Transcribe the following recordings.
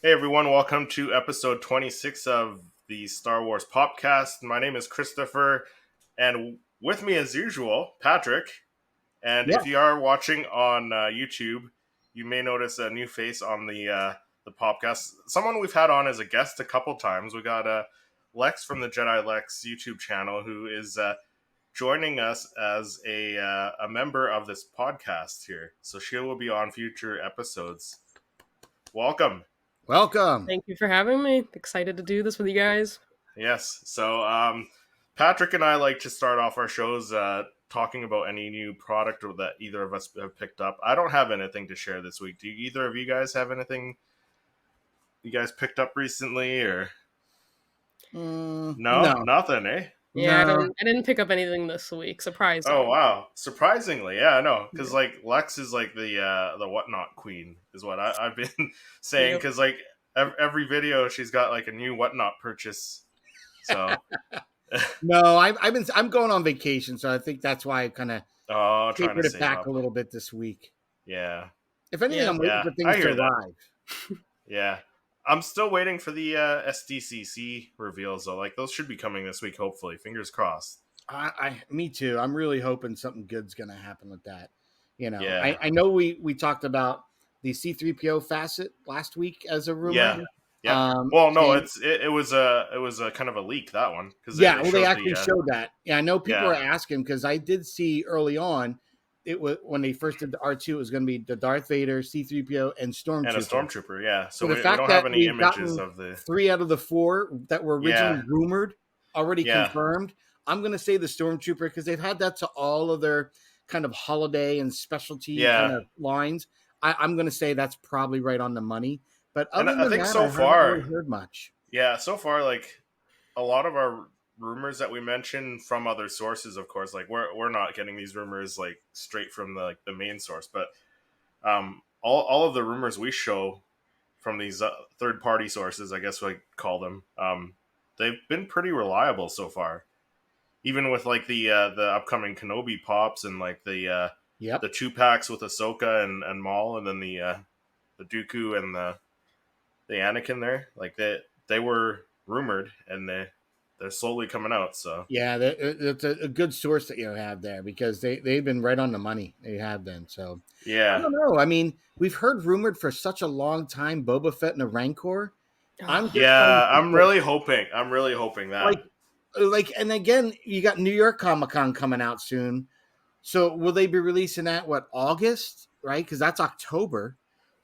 Hey everyone, welcome to episode 26 of the Star Wars Popcast. My name is Christopher, and with me as usual, Patrick. And Yeah. if you are watching on YouTube, you may notice a new face on the Popcast. Someone we've had on as a guest a couple times. We got Lex from the Jedi Lex YouTube channel, who is joining us as a member of this podcast here. So she will be on future episodes. Welcome. Welcome. Thank you for having me. Excited to do this with you guys. Yes. So, Patrick and I like to start off our shows talking about any new product or that either of us have picked up. I don't have anything to share this week. Do either of you guys have anything you guys picked up recently, or no, nothing, eh? Yeah, No. I didn't pick up anything this week. Surprising. Oh wow! Surprisingly, yeah, no, because like Lex is like the whatnot queen, is what I've been saying. Because like every video, she's got like a new whatnot purchase. So No, I'm going on vacation, so I think that's why I kind of trying to tapered it save back up a little bit this week. Yeah. If anything, I'm waiting for things to arrive. Yeah. I'm still waiting for the SDCC reveals, though. Like, those should be coming this week, hopefully. Fingers crossed. Me too. I'm really hoping something good's going to happen with that. You know, Yeah. I know we talked about the C-3PO facet last week as a rumor. Yeah. Yeah. Well, no, it was a kind of a leak, that one. They actually showed that. Yeah, I know people are asking because I did see early on. It was when they first did the R2. It was going to be the Darth Vader, C-3PO, and Stormtrooper. And a Stormtrooper, yeah. So the we fact don't that have any images of the 3 out of the 4 that were originally rumored already confirmed. I'm going to say the Stormtrooper because they've had that to all of their kind of holiday and specialty kind of lines. I'm going to say that's probably right on the money. But other than that, I haven't really heard much. Yeah, so far, like a lot of our rumors that we mentioned from other sources, of course, like we're not getting these rumors like straight from the main source, but all of the rumors we show from these third party sources, I guess we call them, they've been pretty reliable so far. Even with like the upcoming Kenobi pops and like the 2-packs with Ahsoka and Maul, and then the Dooku and the Anakin there, like they were rumored and they're slowly coming out. So yeah, it's a good source that you have there because they've been right on the money. They have been. So yeah, I don't know. I mean, we've heard rumored for such a long time Boba Fett and a Rancor. I'm really hoping that like, and again, you got New York Comic-Con coming out soon. So will they be releasing that August, right? Because that's October.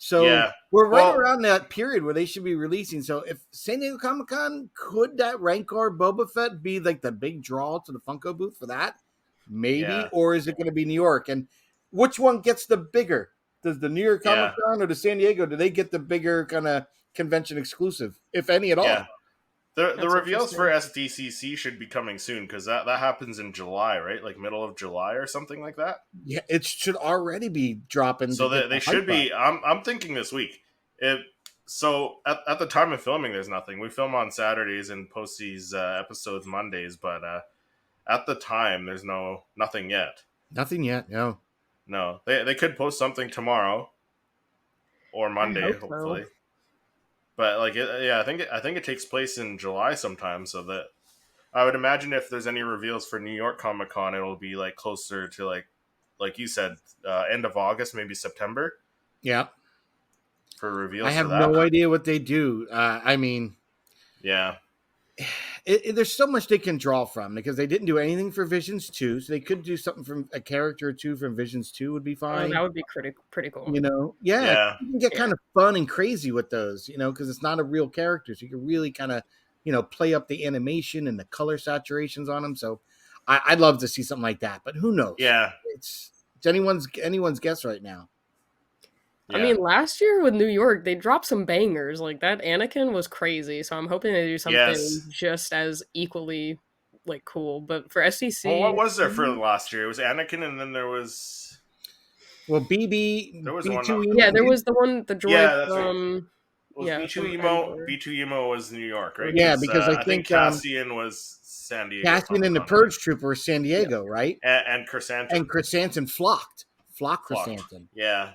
So we're right around that period where they should be releasing. So if San Diego Comic-Con, could that Rancor Boba Fett be like the big draw to the Funko booth for that? Maybe. Or is it going to be New York? And which one gets the bigger? Does the New York Comic-Con or the San Diego, do they get the bigger kind of convention exclusive, if any at all? Yeah. The reveals for SDCC should be coming soon because that happens in July, right? Like middle of July or something like that. Yeah, it should already be dropping. So they should be. I'm thinking this week. So at the time of filming, there's nothing. We film on Saturdays and post these episodes Mondays, but at the time, there's nothing yet. Nothing yet. No. They could post something tomorrow or Monday, hopefully. So. But like, I think it takes place in July sometime. So that I would imagine if there's any reveals for New York Comic-Con, it'll be like closer to like you said, end of August, maybe September. Yeah. For reveals. I have no idea what they do. I mean, yeah. There's so much they can draw from because they didn't do anything for Visions 2, so they could do something from a character or two from Visions 2 would be fine. That would be pretty cool. You know, you can get kind of fun and crazy with those, you know, because it's not a real character, so you can really kind of, you know, play up the animation and the color saturations on them. So I'd love to see something like that, but who knows? Yeah, it's anyone's guess right now. Yeah. I mean, last year with New York, they dropped some bangers. Like, that Anakin was crazy, so I'm hoping they do something just as equally, like, cool. But for SDC... Well, what was there for last year? It was Anakin, and then there was... Well, BB... There was B2 one... Yeah, there was the one, the droid from... B2 Emo was New York, right? Yeah, because I think Cassian was San Diego. Cassian and the Purge Trooper was San Diego, right? And Chrysanthemum. And Chrysanthemum flocked. Flock Chrysanthemum. Yeah.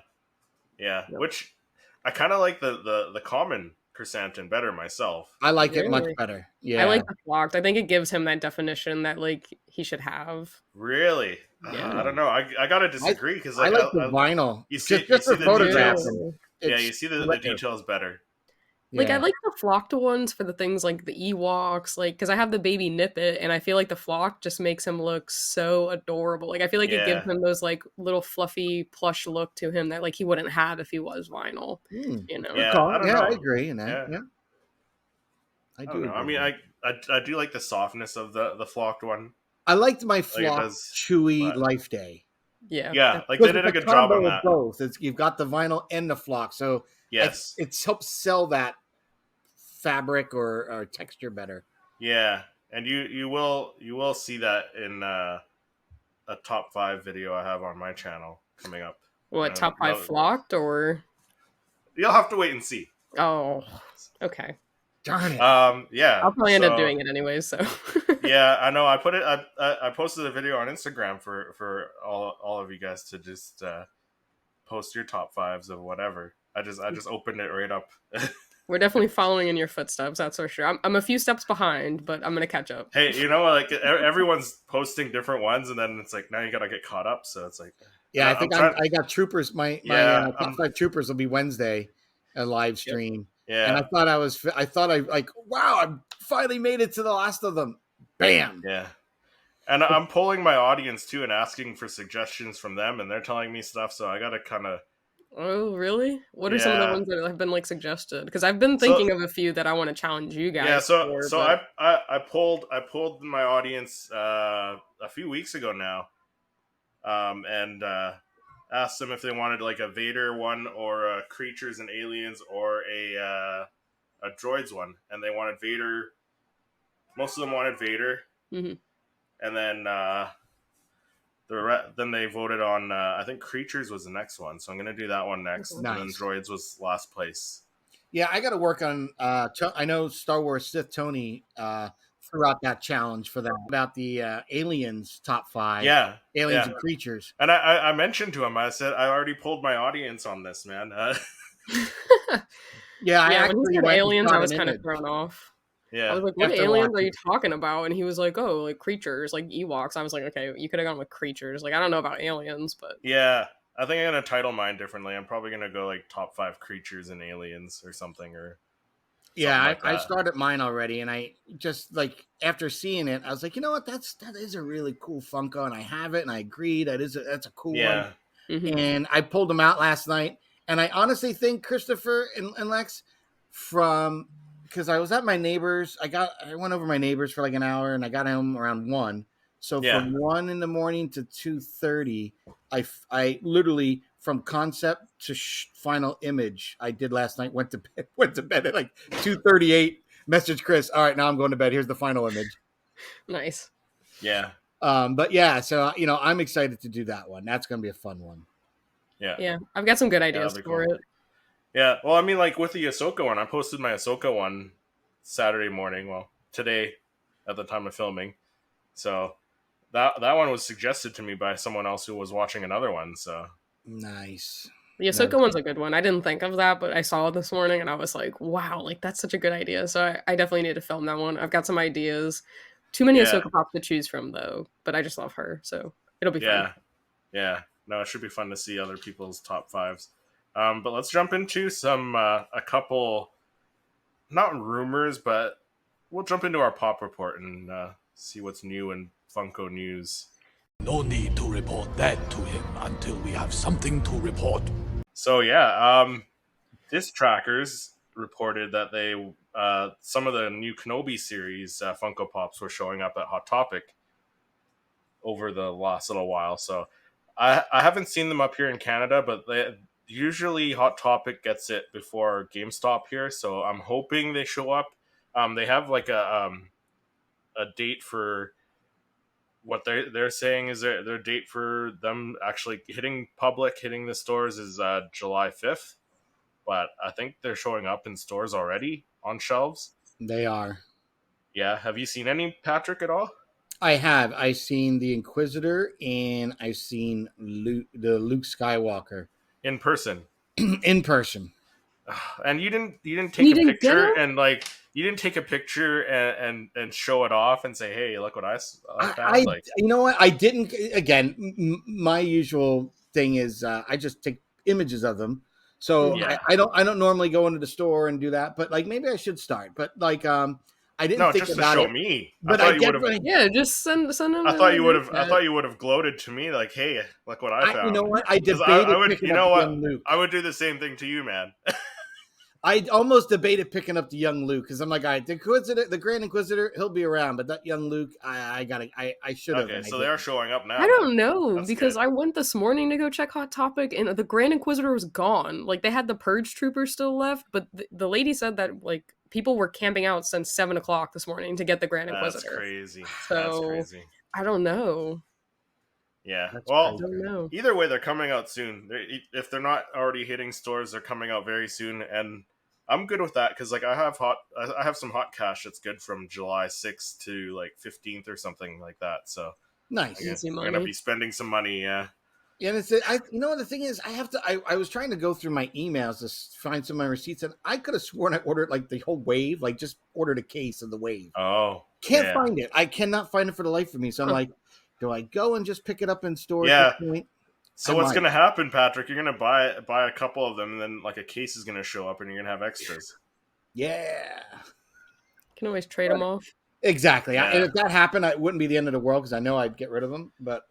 Yeah, which I kind of like the common chrysanthemum better myself. I like it much better. Yeah, I like the flocked. I think it gives him that definition that like he should have. Really? Yeah. I don't know. I gotta disagree because I like the vinyl. You see just the photographs. Yeah, you see the details better. Like, I like the flocked ones for the things like the Ewoks, like, because I have the baby Nippet, and I feel like the flock just makes him look so adorable. Like, I feel like it gives him those, like, little fluffy plush look to him that, like, he wouldn't have if he was vinyl, you know? Yeah, I don't know. I agree in that, yeah. I do know. I mean, I do like the softness of the flocked one. I liked my flocked Chewy Life Day. Yeah, like they did a good job on that. Both. You've got the vinyl and the flock, so yes, it helps sell that fabric or texture better. Yeah, and you will see that in a top 5 video I have on my channel coming up. What, top 5 flocked, or you'll have to wait and see. Oh, okay. Darn it. Yeah, I'll probably end up doing it anyway. So yeah, I know. I put it. I posted a video on Instagram for all of you guys to just post your top 5s of whatever. I just opened it right up. We're definitely following in your footsteps, that's for sure. I'm a few steps behind, but I'm gonna catch up. Hey, you know, like everyone's posting different ones, and then it's like now you gotta get caught up. So it's like, yeah, I think I got Troopers. My top 5 Troopers will be Wednesday, a live stream. Yeah, and I thought I like, wow, I finally made it to the last of them. Bam. Yeah, and I'm polling my audience too and asking for suggestions from them, and they're telling me stuff. So I gotta kind of. Oh, really? What are some of the ones that have been like suggested? Because I've been thinking of a few that I want to challenge you guys. Yeah, so I polled my audience a few weeks ago now, and asked them if they wanted like a Vader one or a Creatures and Aliens or a Droids one, and they wanted Vader. Most of them wanted Vader, and then. Then they voted on, I think Creatures was the next one. So I'm going to do that one next. Nice. And then Droids was last place. Yeah, I got to work on, I know Star Wars Sith Tony threw out that challenge for that, about the Aliens top 5. Yeah. Aliens and Creatures. And I mentioned to him, I said, I already pulled my audience on this, man. Yeah, when he said Aliens, I was kind of thrown off. Yeah. I was like, what aliens are you talking about? And he was like, oh, like Creatures, like Ewoks. I was like, okay, you could have gone with Creatures. Like, I don't know about aliens, but... Yeah, I think I'm going to title mine differently. I'm probably going to go like top 5 Creatures and Aliens or something. I started mine already, and I just, like, after seeing it, I was like, you know what, that is a really cool Funko, and I have it, and I agree, that's a cool one. Mm-hmm. And I pulled them out last night, and I honestly think Christopher and Lex, from... because I was at my neighbor's. I went over my neighbor's for like an hour, and I got home around 1. So from 1 in the morning to 2:30, I literally, from concept to final image, I did last night. Went to bed at like 2:38. Message Chris. All right, now I'm going to bed. Here's the final image. Nice. Yeah. But yeah, so I'm excited to do that one. That's going to be a fun one. Yeah. Yeah, I've got some good ideas for it. Yeah, well, I mean, like with the Ahsoka one, I posted my Ahsoka one Saturday morning. Well, today, at the time of filming. So that one was suggested to me by someone else who was watching another one. So nice. The Ahsoka one's a good one. I didn't think of that, but I saw it this morning, and I was like, wow, like that's such a good idea. So I definitely need to film that one. I've got some ideas. Too many Ahsoka pops to choose from, though. But I just love her, so it'll be fun. Yeah. No, it should be fun to see other people's top 5s. But let's jump into a couple, not rumors, but we'll jump into our pop report and see what's new in Funko news. No need to report that to him until we have something to report. So yeah, Disc Trackers reported that they some of the new Kenobi series Funko Pops were showing up at Hot Topic over the last little while. So I haven't seen them up here in Canada, but usually Hot Topic gets it before GameStop here, so I'm hoping they show up. They have like a date for what they're saying is their date for them actually hitting the stores is July 5th, but I think they're showing up in stores already on shelves. They are. Yeah, have you seen any, Patrick, at all? I have. I've seen the Inquisitor, and I've seen the Luke Skywalker. In person. In person. And you didn't take a picture and like you didn't take a picture and show it off and say, hey, look what I found. Like, you know what? I didn't. Again, my usual thing is I just take images of them. So I don't normally go into the store and do that. But like maybe I should start. But like I didn't think just about to show it. me. But I thought just send them. I thought you would have gloated to me like, hey, look what I found. You know what? I debated picking up the young Luke. I would do the same thing to you, man. I almost debated picking up the young Luke because I'm like, all right, the Grand Inquisitor, he'll be around, but that young Luke, I should have. Okay, so they are showing up now. I don't know because I went this morning to go check Hot Topic, and the Grand Inquisitor was gone. Like they had the Purge Troopers still left, but the lady said that like people were camping out since 7:00 this morning to get the Grand Inquisitor. That's crazy. So that's crazy. I don't know. Yeah. That's well, I don't know. Either way, they're coming out soon. If they're not already hitting stores, they're coming out very soon, and I'm good with that because like I have some hot cash that's good from July 6th to like 15th or something like that. So nice. I'm gonna be spending some money. Yeah. Yeah, and you know what the thing is, I was trying to go through my emails to find some of my receipts, and I could have sworn I ordered like the whole wave, like just ordered a case of the wave. Oh, can't find it. I cannot find it for the life of me. So I'm like, do I go and just pick it up in store? Yeah. At this point? So what's going to happen, Patrick? You're going to buy a couple of them, and then like a case is going to show up, and you're going to have extras. Yeah. Can always trade them off. Exactly. Yeah. And if that happened, it wouldn't be the end of the world because I know I'd get rid of them. But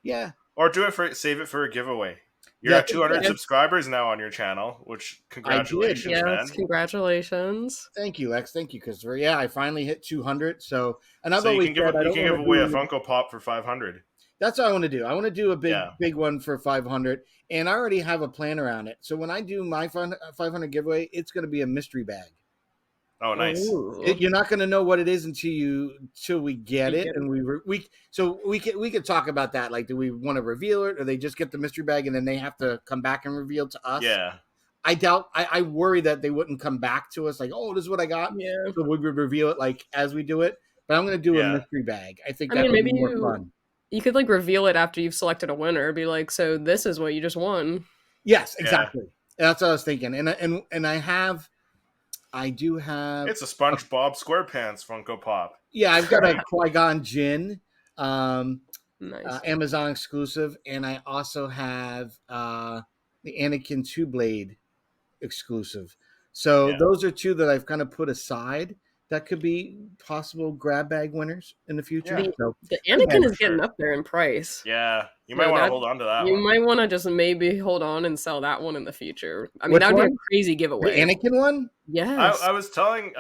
yeah. Or save it for a giveaway. You're at 200 subscribers now on your channel, which congratulations, man. Congratulations. Thank you, Lex. Thank you, Christopher. Yeah, I finally hit 200. So, and you can give away a Funko Pop for 500. That's what I want to do. I want to do a big one for 500, and I already have a plan around it. So when I do my 500 giveaway, it's going to be a mystery bag. Oh, nice! You're not going to know what it is until we get it, and we could talk about that. Like, do we want to reveal it, or they just get the mystery bag and then they have to come back and reveal to us? Yeah. I doubt. I worry that they wouldn't come back to us like, oh, this is what I got. Yeah. So we would reveal it like as we do it. But I'm going to do a mystery bag. I think that would be more fun. You could like reveal it after you've selected a winner. Be like, so this is what you just won. Yes, exactly. Yeah. That's what I was thinking. And I do have. It's a SpongeBob SquarePants Funko Pop. Yeah, I've got a Qui-Gon Jinn, nice. Amazon exclusive, and I also have the Anakin Two-Blade exclusive. So those are two that I've kind of put aside. That could be possible grab bag winners in the future. Yeah. So, the Anakin is getting up there in price. Yeah, you might want to hold on to that. You might want to just maybe hold on and sell that one in the future. I mean, that would be a crazy giveaway. The Anakin one? Yes. I was telling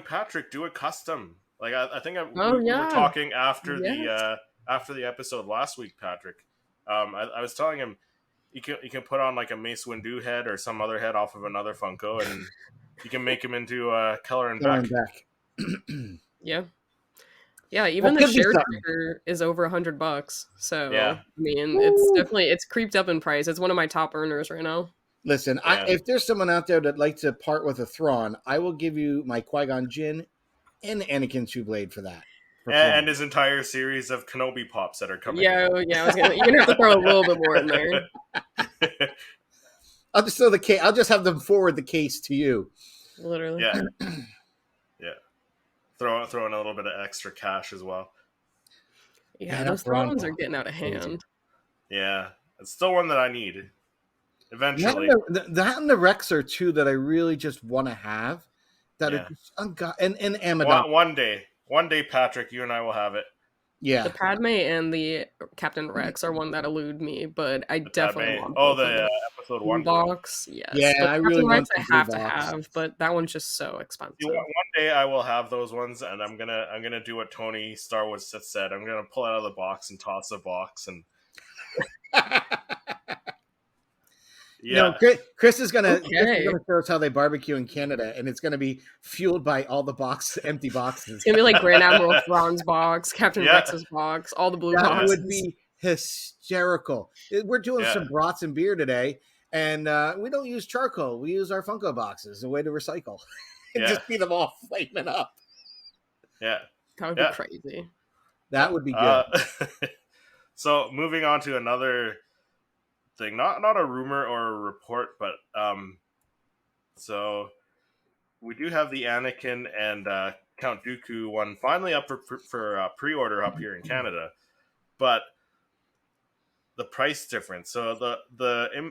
Patrick, do a custom. Like I think we were talking after the episode last week, Patrick. I was telling him you can put on like a Mace Windu head or some other head off of another Funko, and you can make him into Keller and Beck. Yeah. Even the share trigger is over $100. So I mean, it's creeped up in price. It's one of my top earners right now. Listen, if there's someone out there that'd like to part with a Thrawn, I will give you my Qui-Gon Jinn and Anakin Two-Blade for that. And his entire series of Kenobi pops that are coming. Yeah. You're gonna have to throw a little bit more in there. I'll just throw the case. I'll just have them forward the case to you. Literally. Yeah. Throw in a little bit of extra cash as well. Yeah, those Thrawns are getting out of hand. Yeah, it's still one that I need. Eventually, that and the Rex are two that I really just want to have. That are just and Amidon. One day, Patrick, you and I will have it. Yeah, the Padme and the Captain Rex are one that elude me, but I definitely want the episode 1 box. Yes, yeah, I really want I have to have, but that one's just so expensive. One day I will have those ones, and I'm gonna do what Tony Star Wars Sith said. I'm gonna pull it out of the box and toss the box and. Yeah, Chris is gonna show us how they barbecue in Canada, and it's gonna be fueled by all the empty boxes. It's gonna be like Grand Admiral Thrawn's box, Captain Rex's box, all the blue boxes. That would be hysterical. We're doing some brats and beer today, and we don't use charcoal. We use our Funko boxes, a way to recycle, and just see them all flaming up. Yeah, that would be crazy. That would be good. So moving on to another thing, not a rumor or a report, but So we do have the Anakin and Count Dooku one finally up for pre-order up here in Canada, but the price difference. So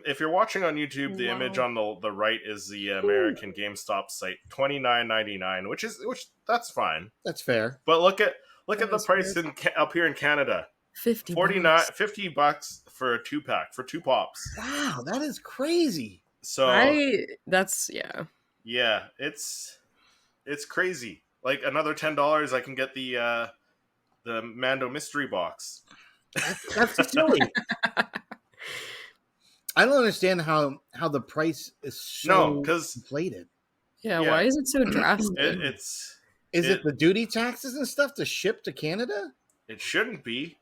if you're watching on YouTube, the image on the right is the American GameStop site, $29.99, which that's fine. That's fair. But look at the price up here in Canada. $50 for a 2-pack for 2 pops. Wow, that is crazy. So yeah, it's crazy. Like another $10, I can get the Mando mystery box. That's silly. I don't understand how the price is so inflated. Yeah, why is it so drastic? Is it the duty taxes and stuff to ship to Canada? It shouldn't be.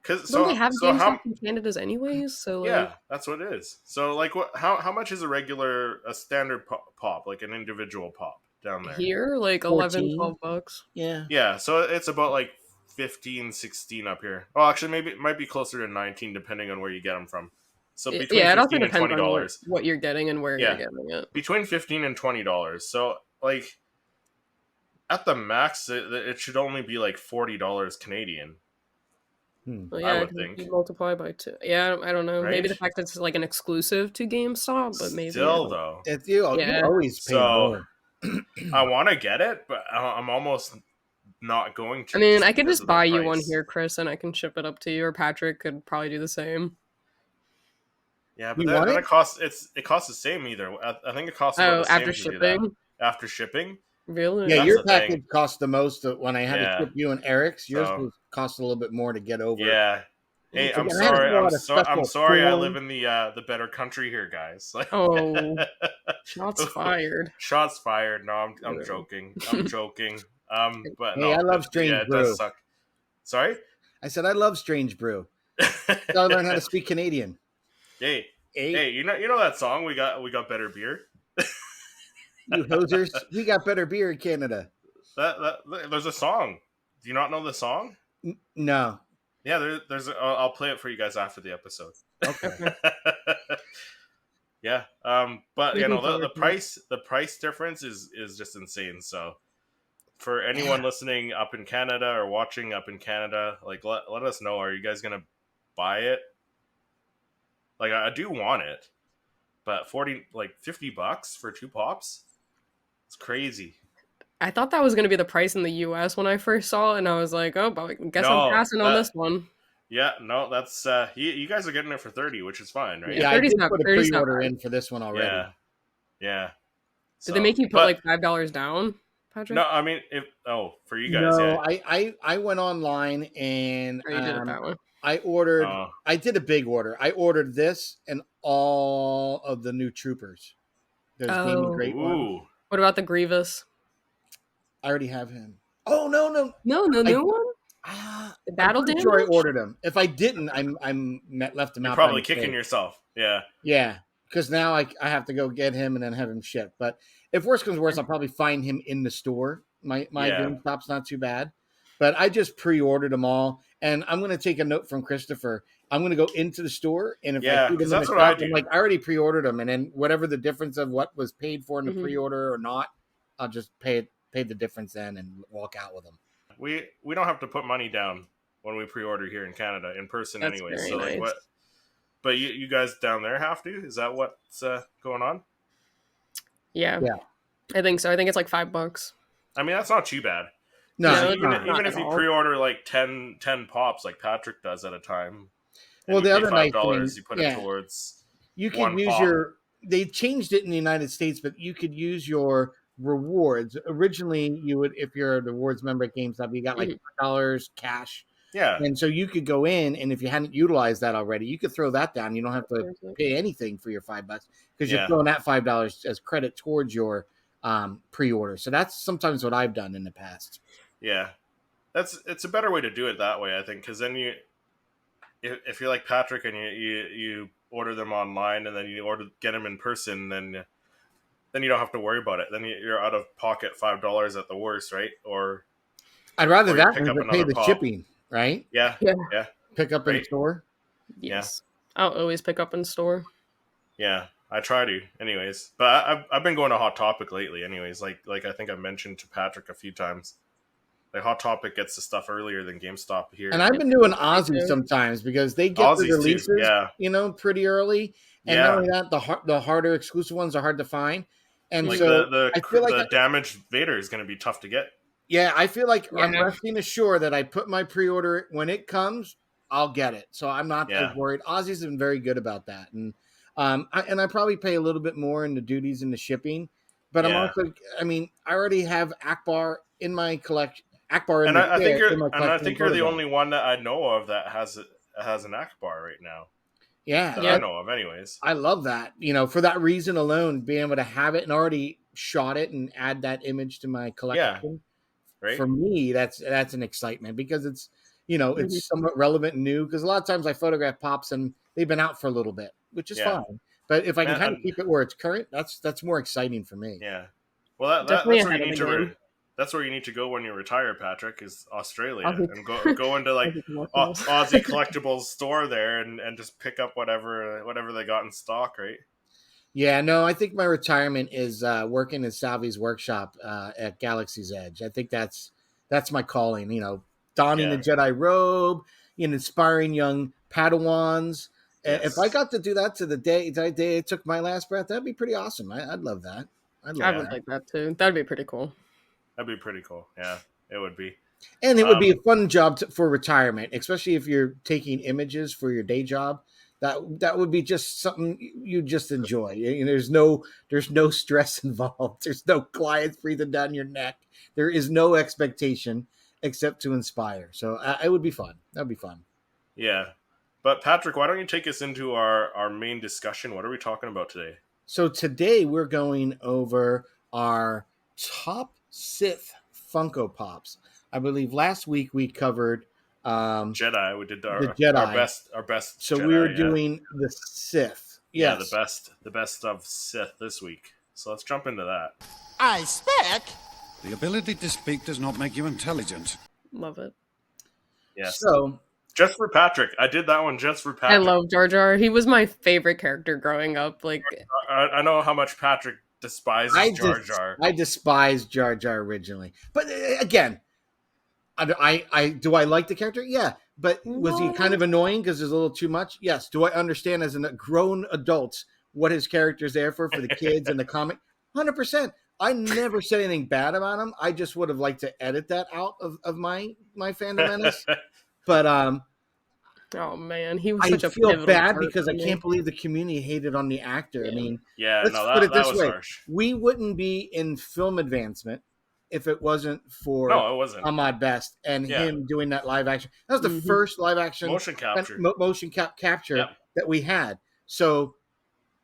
Don't they have GameStop in Canada's anyways? So yeah, that's what it is. So like, how much is a standard pop, like an individual pop down there? Here, like 11, $12. Yeah. So it's about like 15, 16 up here. Well, actually, maybe it might be closer to 19 depending on where you get them from. So between it also $15 and depends $20. on what you're getting and where you're getting it. Between $15 and $20. So like at the max, it should only be like $40 Canadian. Well, yeah, I would think. You multiply by 2. Yeah, I don't know. Right? Maybe the fact that it's like an exclusive to GameStop, but maybe still though, you always pay more. I want to get it, but I'm almost not going to. I mean, I could just buy you one here, Chris, and I can ship it up to you, or Patrick could probably do the same. Yeah, but then it costs the same either. I think it costs about the same after shipping. After shipping. Really? Yeah, your package cost the most when I had to ship you and Eric's. Yours cost a little bit more to get over. Yeah. Hey, I'm sorry. I'm sorry. I live in the better country here, guys. Oh, shots fired. Shots fired. No, I'm joking. I'm joking. But no, I love Strange Brew. It does suck. Sorry? I said I love Strange Brew. So I learned how to speak Canadian. Hey, you know that song? We got better beer. You hosers, we got better beer in Canada. There's a song. Do you not know the song? No. Yeah, there's. I'll play it for you guys after the episode. Okay. Yeah. But the price difference is just insane. So for anyone listening up in Canada or watching up in Canada, like let us know. Are you guys gonna buy it? Like I do want it, but $50 for 2 pops. It's crazy. I thought that was going to be the price in the U.S. when I first saw it, and I was like, oh, but I guess I'm passing on this one. Yeah, no, that's you guys are getting it for $30, which is fine, right? Yeah, I did put a pre-order in for this one already. Yeah. Did they make you put like $5 down, Patrick? No, I mean, for you guys, no, I went online and you did it that way. I ordered. I did a big order. I ordered this and all of the new troopers. There's the great one. What about the Grievous? I already have him. Oh no, the new one. The battle damage. Sure, I ordered him. If I didn't, I'm left him out. You're probably kicking yourself. Yeah. Yeah, because now I have to go get him and then have him shipped. But if worse comes worse, I'll probably find him in the store. My GameStop's not too bad. But I just pre-ordered them all, and I'm going to take a note from Christopher. I'm going to go into the store, and if I see them in the shop, I'm like, I already pre-ordered them, and then whatever the difference of what was paid for in the pre-order or not, I'll just pay the difference then and walk out with them. We don't have to put money down when we pre-order here in Canada in person anyway. So nice. Like what? But you guys down there have to? Is that what's going on? Yeah, I think so. I think it's like $5. I mean, that's not too bad. No, even if you pre-order like 10 pops, like Patrick does at a time. Well, the other nice thing, you put it towards. You can use your. They changed it in the United States, but you could use your rewards. Originally, you would, if you're a rewards member at GameStop, you got like $5 cash. Yeah, and so you could go in, and if you hadn't utilized that already, you could throw that down. You don't have to pay anything for your $5 because you're throwing that $5 as credit towards your pre-order. So that's sometimes what I've done in the past. Yeah, it's a better way to do it that way, I think, because then if you're like Patrick and you order them online and then you get them in person, then you don't have to worry about it. Then you're out of pocket $5 at the worst, right? Or I'd rather that than pay the shipping, right? Yeah. Pick up in store. Yes, I'll always pick up in store. Yeah, I try to, anyways. But I've been going to Hot Topic lately, anyways. Like I think I mentioned to Patrick a few times. Like Hot Topic gets the stuff earlier than GameStop here. And I've been doing Aussie sometimes because they get the Aussies releases, too, yeah. Pretty early. And not only that, the harder exclusive ones are hard to find. And like so I feel like the damaged Vader is going to be tough to get. Yeah, I feel like I'm resting assured that I put my pre-order when it comes, I'll get it. So I'm not as worried. Aussie's been very good about that, and I probably pay a little bit more in the duties and the shipping, but I'm also, I already have Akbar in my collection. Akbar, and I think you're the only one that I know of that has an Akbar right now. Yeah, I know of, anyways. I love that. For that reason alone, being able to have it and already shot it and add that image to my collection. Yeah. Right? For me, that's an excitement because it's it's somewhat relevant and new. Because a lot of times I photograph pops and they've been out for a little bit, which is fine. But if I can kind of keep it where it's current, that's more exciting for me. Yeah. Well, that's where you need to. That's where you need to go when you retire, Patrick, is Australia, and go into like Aussie collectibles store there and just pick up whatever they got in stock, right? Yeah, no, I think my retirement is working in Salvi's workshop at Galaxy's Edge. I think that's my calling. Donning the Jedi robe, inspiring young Padawans. Yes. If I got to do that to the day I took my last breath, that'd be pretty awesome. I'd love that. I would like that too. That'd be pretty cool. That'd be pretty cool. Yeah, it would be. And it would be a fun job for retirement, especially if you're taking images for your day job. That would be just something you just enjoy. There's no stress involved. There's no clients breathing down your neck. There is no expectation except to inspire. So it would be fun. That'd be fun. Yeah. But Patrick, why don't you take us into our main discussion? What are we talking about today? So today we're going over our top Sith Funko Pops. I believe last week we covered Jedi. We did the Jedi. Our best. So Jedi, we were doing the Sith. Yes. Yeah, the best of Sith this week. So let's jump into that. I speak. The ability to speak does not make you intelligent. Love it. Yeah. So just for Patrick, I did that one just for Patrick. I love Jar Jar. He was my favorite character growing up. Like, I know how much Patrick despises Jar Jar. I despised Jar Jar originally, but again, I do I like the character? Yeah, but was he kind of annoying because there's a little too much? Yes. Do I understand as a grown adult what his character's there for the kids and the comic? 100%. I never said anything bad about him. I just would have liked to edit that out of my fandom menace. But oh man, he was such a feel bad because I can't believe the community hated on the actor. Yeah. I mean, let's put it this way: harsh. We wouldn't be in film advancement if it wasn't for it wasn't On My Best and him doing that live action. That was the first live action motion capture that we had. So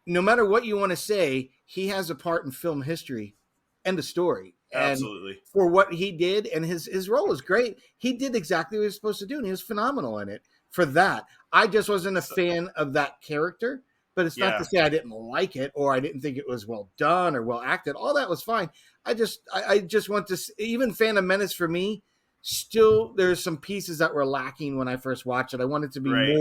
no matter what you want to say, he has a part in film history and the story. Absolutely. And for what he did, and his role is great. He did exactly what he was supposed to do, and he was phenomenal in it. For that, I just wasn't a fan of that character. But it's not to say I didn't like it or I didn't think it was well done or well acted. All that was fine. I just want to, even Phantom Menace for me, still there's some pieces that were lacking when I first watched it. I wanted to be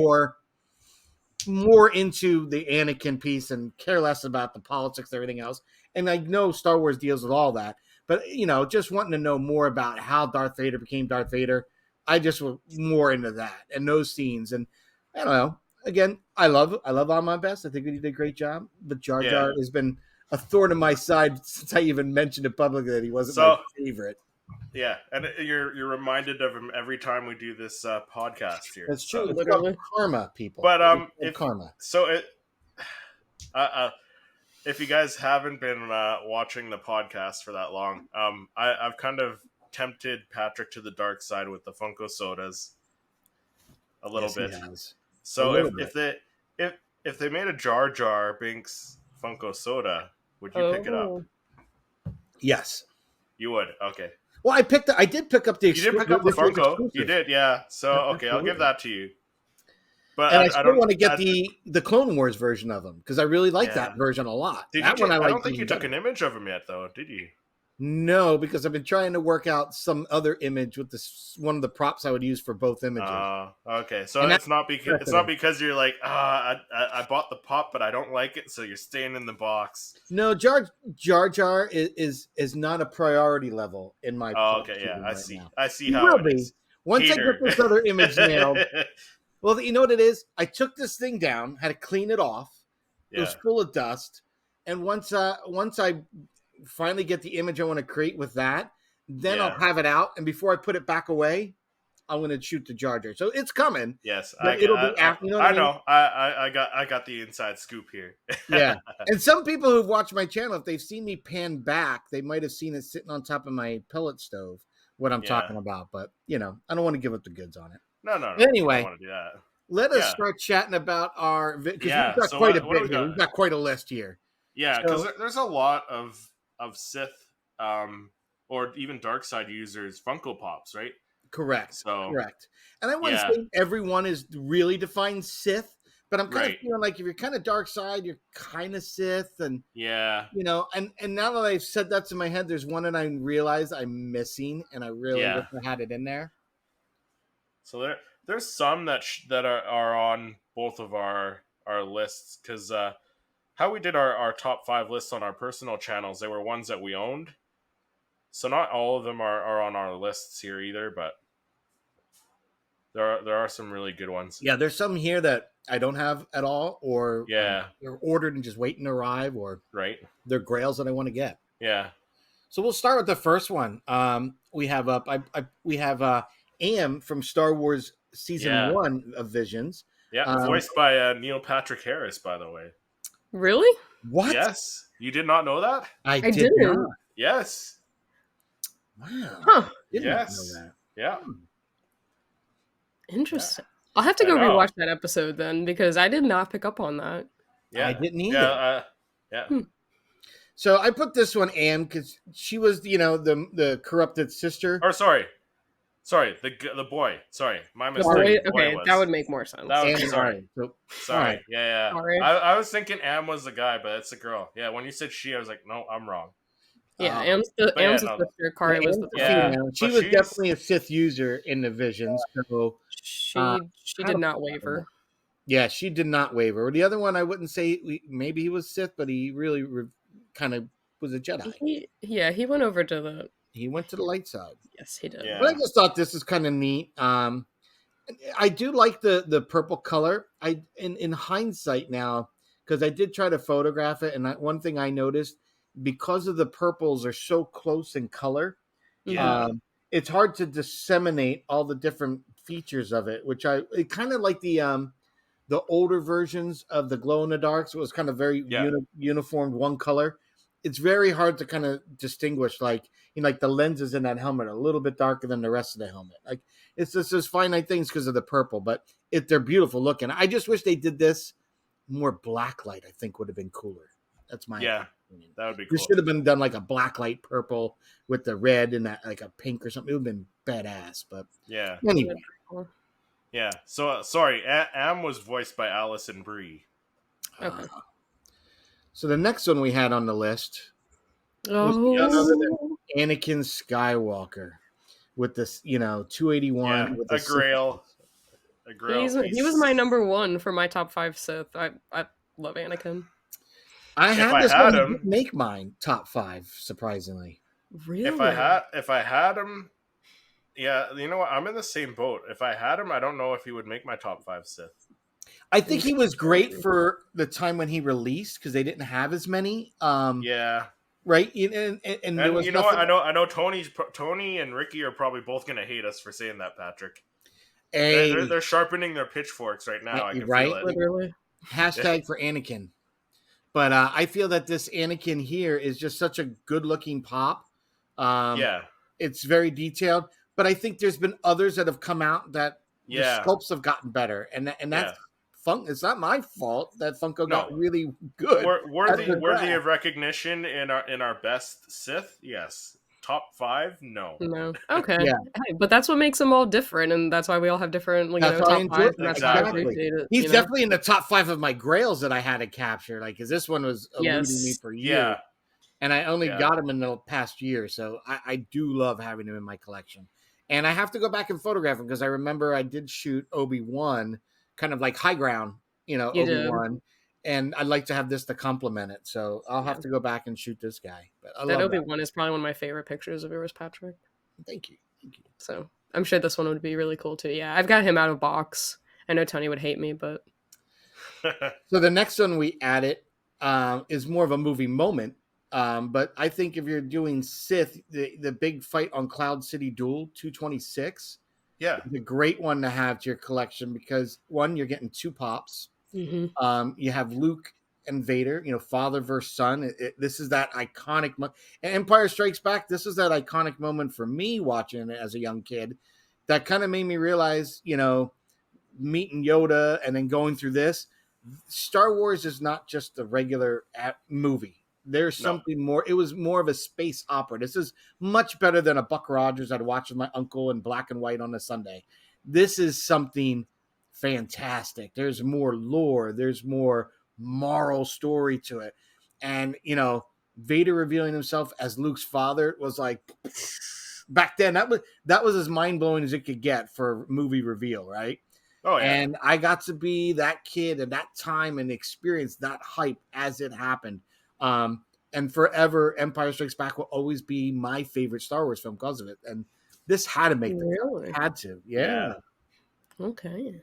more into the Anakin piece and care less about the politics and everything else. And I know Star Wars deals with all that. But, just wanting to know more about how Darth Vader became Darth Vader, I just was more into that and those scenes. And I don't know. Again, I love On My Best. I think he did a great job. But Jar Jar has been a thorn in my side since I even mentioned it publicly that he wasn't my favorite. Yeah, and you're reminded of him every time we do this podcast here. That's true. It's called karma, people. But karma. So if you guys haven't been watching the podcast for that long, I've kind of tempted Patrick to the dark side with the Funko sodas a little bit. So if they made a Jar Jar Binks Funko soda, would you pick it up? Yes, you would. Okay. Well, I did pick up the. You did pick up the Funko. You did, yeah. So okay, I'll give that to you. But and I still want to get the Clone Wars version of him because I really like that version a lot. I don't think you took an image of him yet, though, did you? No, because I've been trying to work out some other image with this one of the props I would use for both images. Okay. So it's not because you're like, I bought the pop, but I don't like it, so you're staying in the box. No, Jar Jar is not a priority level in my. Okay, yeah, I see. Now. I see how it is. Once I get this other image nailed. Well, you know what it is? I took this thing down, had to clean it off. It was full of dust, and once I finally get the image I want to create with that, then I'll have it out, and before I put it back away, I'm going to shoot the Jar Jar. So it's coming. Yes, it'll be after. You know what I mean? know. I got the inside scoop here. Yeah, and some people who've watched my channel, if they've seen me pan back, they might have seen it sitting on top of my pellet stove. What I'm talking about, but I don't want to give up the goods on it. No. Anyway, I don't want to do that. Let us start chatting about our because we've got quite a bit here. We've got quite a list here. Yeah, because there's a lot of Sith, or even dark side users Funko Pops, right? Correct. And I wouldn't say everyone is really defined Sith, but I'm kind of feeling like if you're kind of dark side, you're kind of Sith, and and now that I've said that's in my head, there's one that I realize I'm missing, and I really wish I had it in there. So there's some that are on both of our lists, because how we did our top 5 lists on our personal channels, they were ones that we owned. So not all of them are on our lists here either, but there are some really good ones. Yeah, there's some here that I don't have at all, or they're ordered and just waiting to arrive, or they're grails that I want to get. Yeah. So we'll start with the first one. We have up. We have Am from Star Wars Season 1 of Visions. Yeah, voiced by Neil Patrick Harris, by the way. Really? What? Yes. You did not know that? I didn't. Not. Yes. Wow. Huh. Didn't know that. Yeah. Interesting. I'll have to go rewatch that episode then, because I did not pick up on that. Yeah. I didn't either. Yeah. So I put this one Am because she was, the corrupted sister. Or sorry, the boy. Sorry, my mistake. Okay, that would make more sense. Sorry. Right. Yeah. Sorry. I was thinking Am was the guy, but it's a girl. Yeah, when you said she, I was like, no, I'm wrong. Yeah, Am's the sister. Kari was the female. She was definitely a Sith user in the Visions. So she did not waver. Yeah, she did not waver. The other one, I wouldn't say maybe he was Sith, but he really kind of was a Jedi. He went over to He went to the light side. Yes, he did. Yeah. But I just thought this is kind of neat. I do like the purple color. In hindsight now, because I did try to photograph it, and one thing I noticed, because of the purples are so close in color, it's hard to disseminate all the different features of it. It kind of like the older versions of the glow in the dark. So it was kind of very uniformed one color. It's very hard to kind of distinguish, like the lenses in that helmet are a little bit darker than the rest of the helmet. Like it's just those finite things because of the purple, but they're beautiful looking. I just wish they did this more black light. I think would have been cooler. That's my opinion. That would be cool. This should have been done like a black light purple with the red and that like a pink or something. It would have been badass. But anyway. Yeah. So sorry, Am was voiced by Alison Brie. Okay. So the next one we had on the list was none other than Anakin Skywalker with this, 281 with a grail. A grail. He was my number 1 for my top 5 Sith. I love Anakin. I had this one make mine top 5, surprisingly. Really? If I had him, you know what? I'm in the same boat. If I had him, I don't know if he would make my top 5 Sith. I think he was great for the time when he released because they didn't have as many. Right. And there was what? I know Tony and Ricky are probably both going to hate us for saying that, Patrick. They're sharpening their pitchforks right now. I can feel it. Literally. Hashtag for Anakin. But I feel that this Anakin here is just such a good-looking pop. It's very detailed. But I think there's been others that have come out that the sculpts have gotten better. And that's it's not my fault that Funko got really good. Worthy of recognition in our best Sith, yes. Top 5, no. Okay. Hey, but that's what makes them all different, and that's why we all have different, top 5. Exactly. He's definitely in the top 5 of my grails that I had to capture, because this one was eluding me for years. and I only got them in the past year, so I do love having them in my collection. And I have to go back and photograph them because I remember I did shoot Obi-Wan, kind of like high ground, Obi-Wan, and I'd like to have this to complement it. So I'll have to go back and shoot this guy. But I love Obi-Wan is probably one of my favorite pictures of yours, Patrick. Thank you. So I'm sure this one would be really cool too. Yeah, I've got him out of box. I know Tony would hate me, but so the next one we added is more of a movie moment. But I think if you're doing Sith, the big fight on Cloud City Duel 226, is a great one to have to your collection because one, you're getting 2 pops. Mm-hmm. You have Luke and Vader, father versus son. This is that iconic moment. Empire Strikes Back. This is that iconic moment for me watching it as a young kid. That kind of made me realize, meeting Yoda and then going through this. Star Wars is not just a regular movie. There's something more. It was more of a space opera. This is much better than a Buck Rogers I'd watch with my uncle in black and white on a Sunday. This is something fantastic. There's more lore. There's more moral story to it. And, Vader revealing himself as Luke's father was like, back then, that was as mind-blowing as it could get for movie reveal, right? Oh, yeah. And I got to be that kid at that time and experience that hype as it happened. And forever, Empire Strikes Back will always be my favorite Star Wars film because of it. And this had to make the cut. Had to. Yeah. Okay.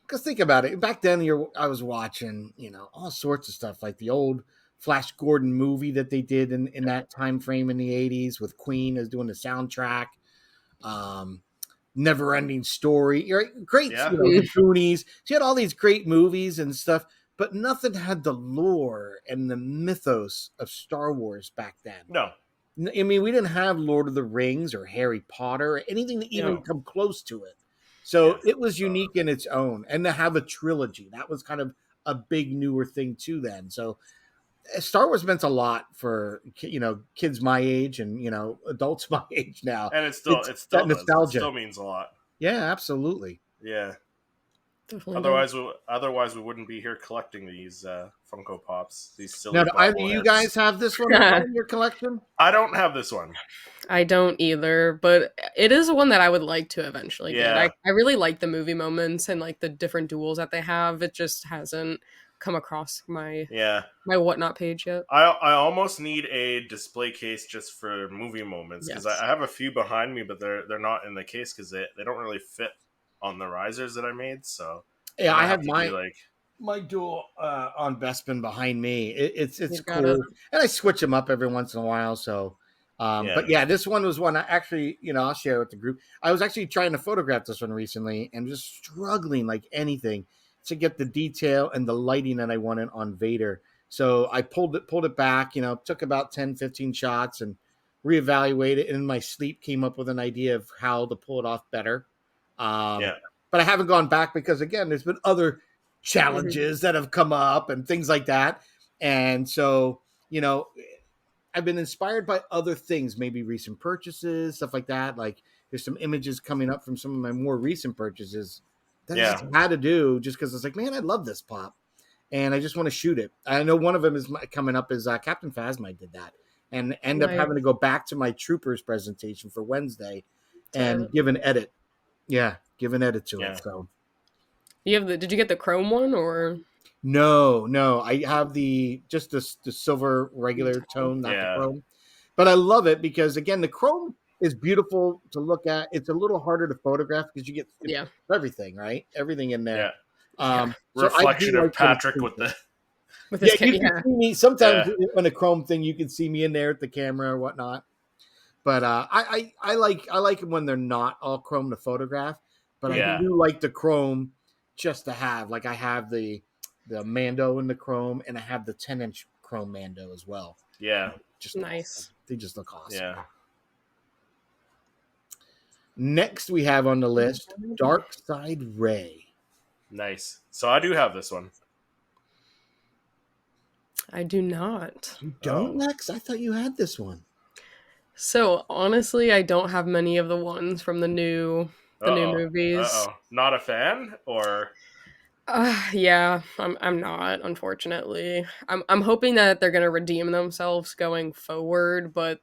Because think about it. Back then, I was watching, all sorts of stuff like the old Flash Gordon movie that they did in that time frame in the 80s with Queen as doing the soundtrack. Never Ending Story. Great. The Goonies. She had all these great movies and stuff. But nothing had the lore and the mythos of Star Wars back then. No. I mean, we didn't have Lord of the Rings or Harry Potter or anything that even come close to it. So it was unique in its own. And to have a trilogy, that was kind of a big newer thing too then. So Star Wars meant a lot for, kids my age and, adults my age now. And it's still nostalgia. It still means a lot. Yeah, absolutely. Yeah. Definitely Otherwise, we wouldn't be here collecting these Funko Pops. These silly. Now, do either you guys have this one in your collection? I don't have this one. I don't either, but it is one that I would like to eventually get. I really like the movie moments and like the different duels that they have. It just hasn't come across my whatnot page yet. I almost need a display case just for movie moments because I have a few behind me, but they're not in the case because they don't really fit on the risers that I made. So I have my duel on Bespin behind me. It's cool, and I switch them up every once in a while. So, but this one was one I actually, I'll share with the group. I was actually trying to photograph this one recently and just struggling like anything to get the detail and the lighting that I wanted on Vader. So I pulled it back, took about 10, 15 shots and reevaluated it. And in my sleep came up with an idea of how to pull it off better. But I haven't gone back because again, there's been other challenges that have come up and things like that. And so, I've been inspired by other things, maybe recent purchases, stuff like that. Like there's some images coming up from some of my more recent purchases that I just had to do just because it's like, man, I love this pop and I just want to shoot it. I know one of them is coming up is Captain Phasma did that and end up having to go back to my Troopers presentation for Wednesday and give an edit. Yeah, give an edit to it. So you have did you get the chrome one or no, I have just the silver regular tone, not the chrome. But I love it because again, the chrome is beautiful to look at. It's a little harder to photograph because you get everything, right? Everything in there. Reflection of Patrick with his you can see me sometimes on the chrome thing. You can see me in there at the camera or whatnot. But I like it when they're not all chrome to photograph. But I do like the chrome just to have. Like I have the Mando in the chrome, and I have the 10-inch chrome Mando as well. Yeah, just nice. Awesome. They just look awesome. Yeah. Next, we have on the list Dark Side Rey. Nice. So I do have this one. I do not. You don't, Lex? I thought you had this one. So honestly, I don't have many of the ones from the new movies. Not a fan, or Yeah, I'm not, unfortunately. I'm hoping that they're gonna redeem themselves going forward, but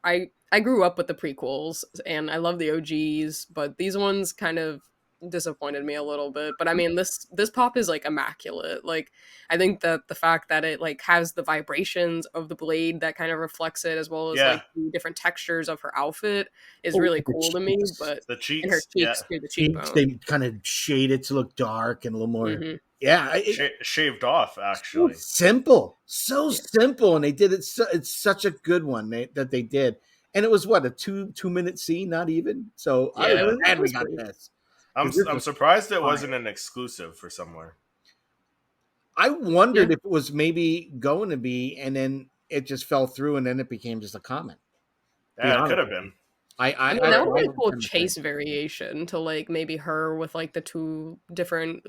I grew up with the prequels and I love the OGs, but these ones kind of disappointed me a little bit. But I mean, this pop is like immaculate. Like I think that the fact that it like has the vibrations of the blade that kind of reflects it, as well as Yeah. like the different textures of her outfit, is Oh, really the cool to me. cheeks. But The in her cheeks, yeah. cheeks through the Cheeks, cheekbone. they kind of shade it to look dark and a little more. Hmm. Yeah, Shaved off, so actually. simple, so Yeah. simple, and they did it. It's such a good one that they did, and it was what, a 2-minute scene, not even. So I Yeah, was it glad we was got pretty. this. I'm surprised it fire. wasn't an exclusive for somewhere. I wondered Yeah. if it was maybe going to be, and then it just fell through, and then it became just a comment. Yeah, it could have been. I mean, that would be a cool kind of chase thing. variation to like maybe her with like the two different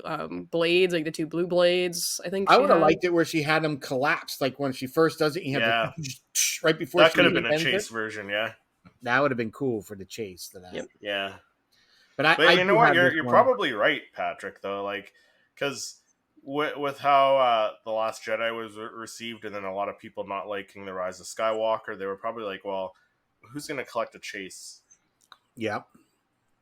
blades, like the two blue blades. I think I she would have had. liked it where she had him collapse, like when she first does it. You have Yeah. the right before That she could have been a bends chase it. version, yeah. That would have been cool for the chase to that. Yep. Yeah. But But you know what? you're You're probably right, Patrick. Though, like, because with how the Last Jedi was received, and then a lot of people not liking the Rise of Skywalker, they were probably like, "Well, who's going to collect a chase? Yeah,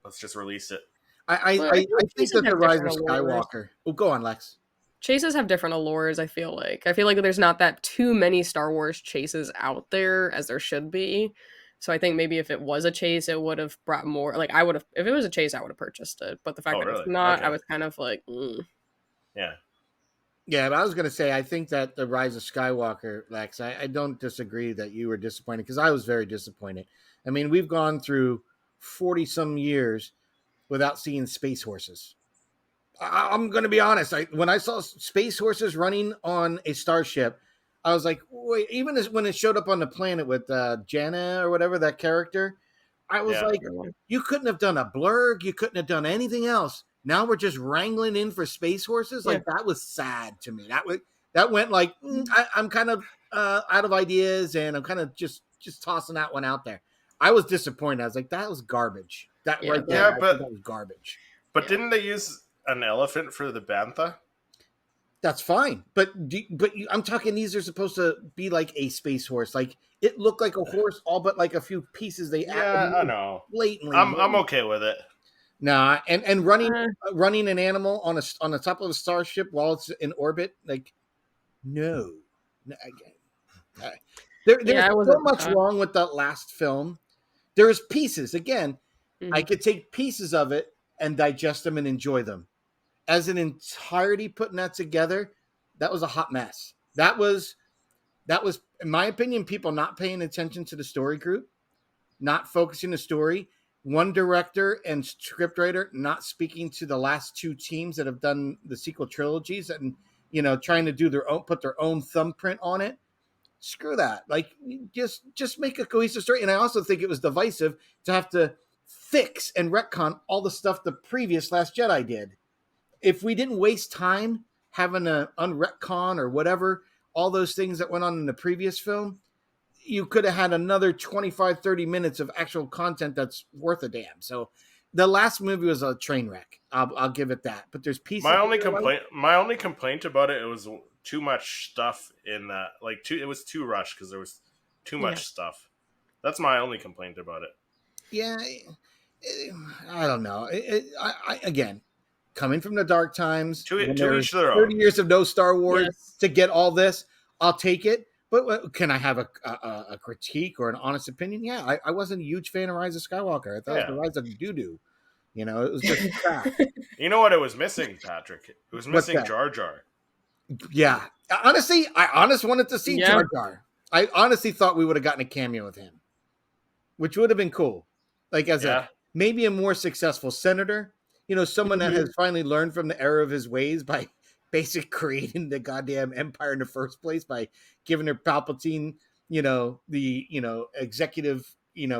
Let's just release it." Well, I I think think chases that the have Rise of different allures. Skywalker. Oh, go on, Lex. Chases have different allures. I feel like there's not that too many Star Wars chases out there as there should be. So I think maybe if it was a chase, it would have brought more. Like I would have, if it was a chase, I would have purchased it. But the fact Oh, that it's really? not, I Okay. was kind of like, Yeah. Yeah, but I was going to say, I think that the Rise of Skywalker, Lex, I don't disagree that you were disappointed, because I was very disappointed. I mean, we've gone through 40 some years without seeing space horses. I'm going to be honest. When I saw space horses running on a starship, I was like, wait, even when it showed up on the planet with Janna or whatever, that character, I was Yeah. like, you couldn't have done a blurg. You couldn't have done anything else. Now we're just wrangling in for space horses. Yeah. Like, that was sad to me. That went like, I'm kind of out of ideas, and I'm kind of just tossing that one out there. I was disappointed. I was like, that was garbage. That Yeah, right there, Yeah, I but think that was garbage. but Yeah. didn't they use an elephant for the bantha? That's fine, but I'm talking, these are supposed to be like a space horse. Like, it looked like a horse, all but like a few pieces they Yeah, added. I know. Blatantly. I'm okay with it. Nah, and running an animal on the top of a starship while it's in orbit, like, no. There's I so wasn't. much wrong with that last film. There's pieces. Again, I Mhm. could take pieces of it and digest them and enjoy them. As an entirety, putting that together, that was a hot mess. That was, in my opinion, people not paying attention to the story group, not focusing the story. One director and scriptwriter not speaking to the last two teams that have done the sequel trilogies, and trying to do put their own thumbprint on it. Screw that. Like, just make a cohesive story. And I also think it was divisive to have to fix and retcon all the stuff the previous Last Jedi did. If we didn't waste time having to unretcon or whatever, all those things that went on in the previous film, you could have had another 25-30 minutes of actual content that's worth a damn. So the last movie was a train wreck. I'll give it that. But there's pieces. My only complaint about it was too much stuff in that. Like, it was too rushed because there was too much stuff. That's my only complaint about it. Yeah, I don't know. Again, coming from the dark times, To each their 30 own. years of no Star Wars, Yes. to get all this, I'll take it. But can I have a critique or an honest opinion? Yeah, I wasn't a huge fan of Rise of Skywalker. I thought it was the Rise of doo-doo. It was just crap. You know what it was missing, Patrick? It was missing Jar Jar. Yeah. Honestly, I wanted to see Jar Jar. I honestly thought we would have gotten a cameo with him, which would have been cool. Like, as maybe a more successful senator, someone that has finally learned from the error of his ways by basically creating the goddamn empire in the first place by giving her Palpatine, the executive,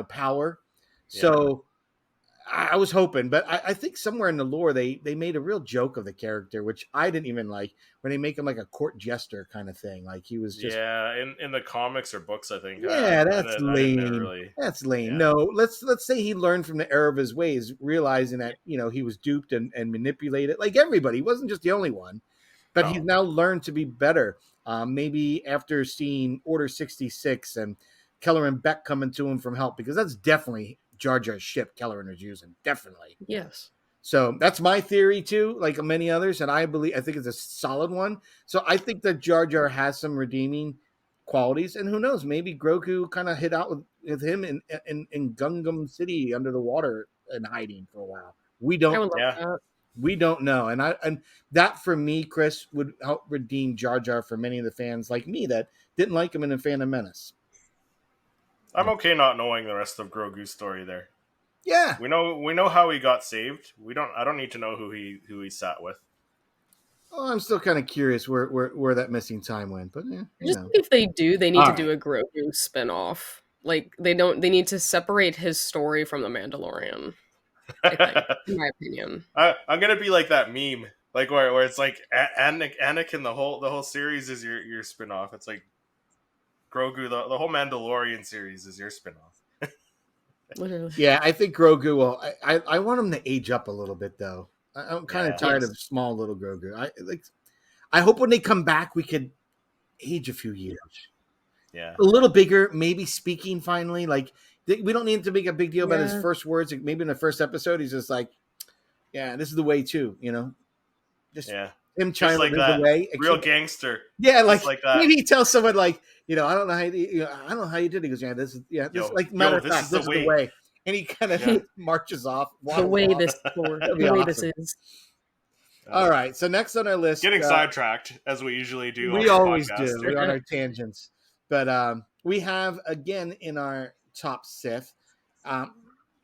power. So I was hoping, but I think somewhere in the lore they made a real joke of the character, which I didn't even like, when they make him like a court jester kind of thing. Like he was just in the comics or books, I think. yeah, that's I didn't lame. really. That's lame. Yeah. No, let's say he learned from the error of his ways, realizing that he was duped and manipulated, like everybody. He wasn't just the only one, but he's now learned to be better. Maybe after seeing Order 66 and Kelleran Beck coming to him from help, because that's definitely Jar Jar's ship Kelleran is using. Definitely. Yes. So that's my theory too, like many others, and I think it's a solid one. So I think that Jar Jar has some redeeming qualities, and who knows, maybe Grogu kind of hid out with him in Gungam City under the water and hiding for a while. We don't. We don't know, and that for me, Chris, would help redeem Jar Jar for many of the fans like me that didn't like him in The Phantom Menace. I'm okay not knowing the rest of Grogu's story there. Yeah, we know how he got saved. I don't need to know who he sat with. Oh, I'm still kind of curious where that missing time went, but if they do, they need to do a Grogu spinoff. Like they need to separate his story from the Mandalorian. I think, in my opinion, I'm gonna be like that meme, like where it's like Anakin, the whole series is your spinoff. It's like Grogu, the whole Mandalorian series is your spinoff. Literally. Yeah, I think Grogu will. I want him to age up a little bit though. I'm kind of tired of small little Grogu. I hope when they come back we could age a few years. Yeah, a little bigger, maybe speaking finally. Like we don't need to make a big deal about his first words. Maybe in the first episode he's just like, "Yeah, this is the way too," Just him trying like the way, real gangster. Yeah, like that. Maybe he tells someone like, I don't know how I don't know how you did it. He goes, this is like matter of fact, this is the way. And he kind of marches off. The way this is. All right. So next on our list, getting sidetracked as we usually do. We always do. We're on our tangents, but we have again in our top Sith.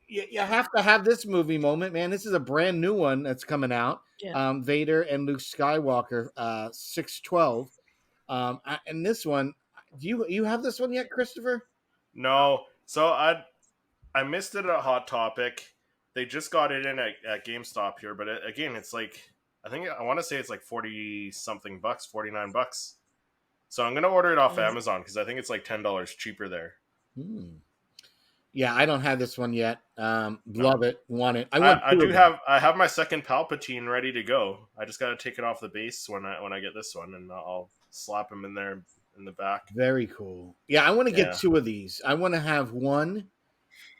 You have to have this movie moment, man. This is a brand new one that's coming out. Yeah. Vader and Luke Skywalker, 6/12. And this one, do you have this one yet, Christopher? No. So I missed it at Hot Topic. They just got it in at GameStop here, but it's like I want to say it's like 40 something bucks, $49. So I'm gonna order it off Amazon because I think it's like $10 cheaper there. Yeah, I don't have this one yet. Love it, want it. I have my second Palpatine ready to go. I just got to take it off the base when I get this one, and I'll slap him in there in the back. Very cool. Yeah, I want to get two of these. I want to have one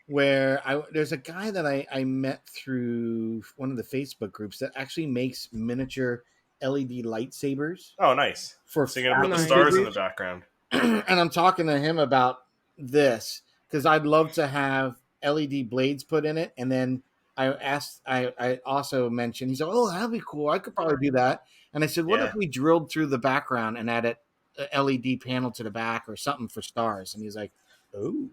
where there's a guy that I met through one of the Facebook groups that actually makes miniature LED lightsabers. Oh, nice. So you're going to put the stars in the background. And I'm talking to him about this because I'd love to have LED blades put in it. And then I also mentioned, he said, oh, that'd be cool. I could probably do that. And I said, what if we drilled through the background and added a LED panel to the back or something for stars? And he's like, oh.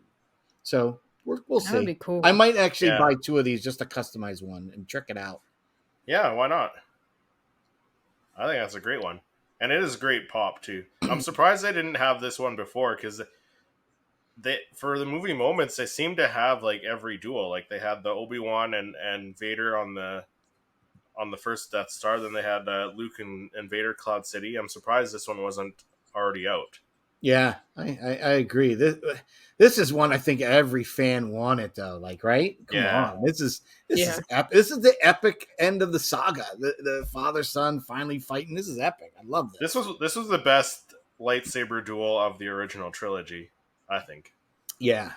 So we'll see. That'd be cool. I might actually buy two of these just to customize one and check it out. Yeah, why not? I think that's a great one. And it is a great pop, too. I'm surprised they didn't have this one before, because for the movie moments, they seem to have like every duel. Like they had the Obi-Wan and Vader on the first Death Star. Then they had Luke and Vader Cloud City. I'm surprised this one wasn't already out. Yeah, I agree. This is one I think every fan wanted, though. Like, right? Come on, this is the epic end of the saga. The father son finally fighting. This is epic. I love this. This was the best lightsaber duel of the original trilogy, I think. Yeah,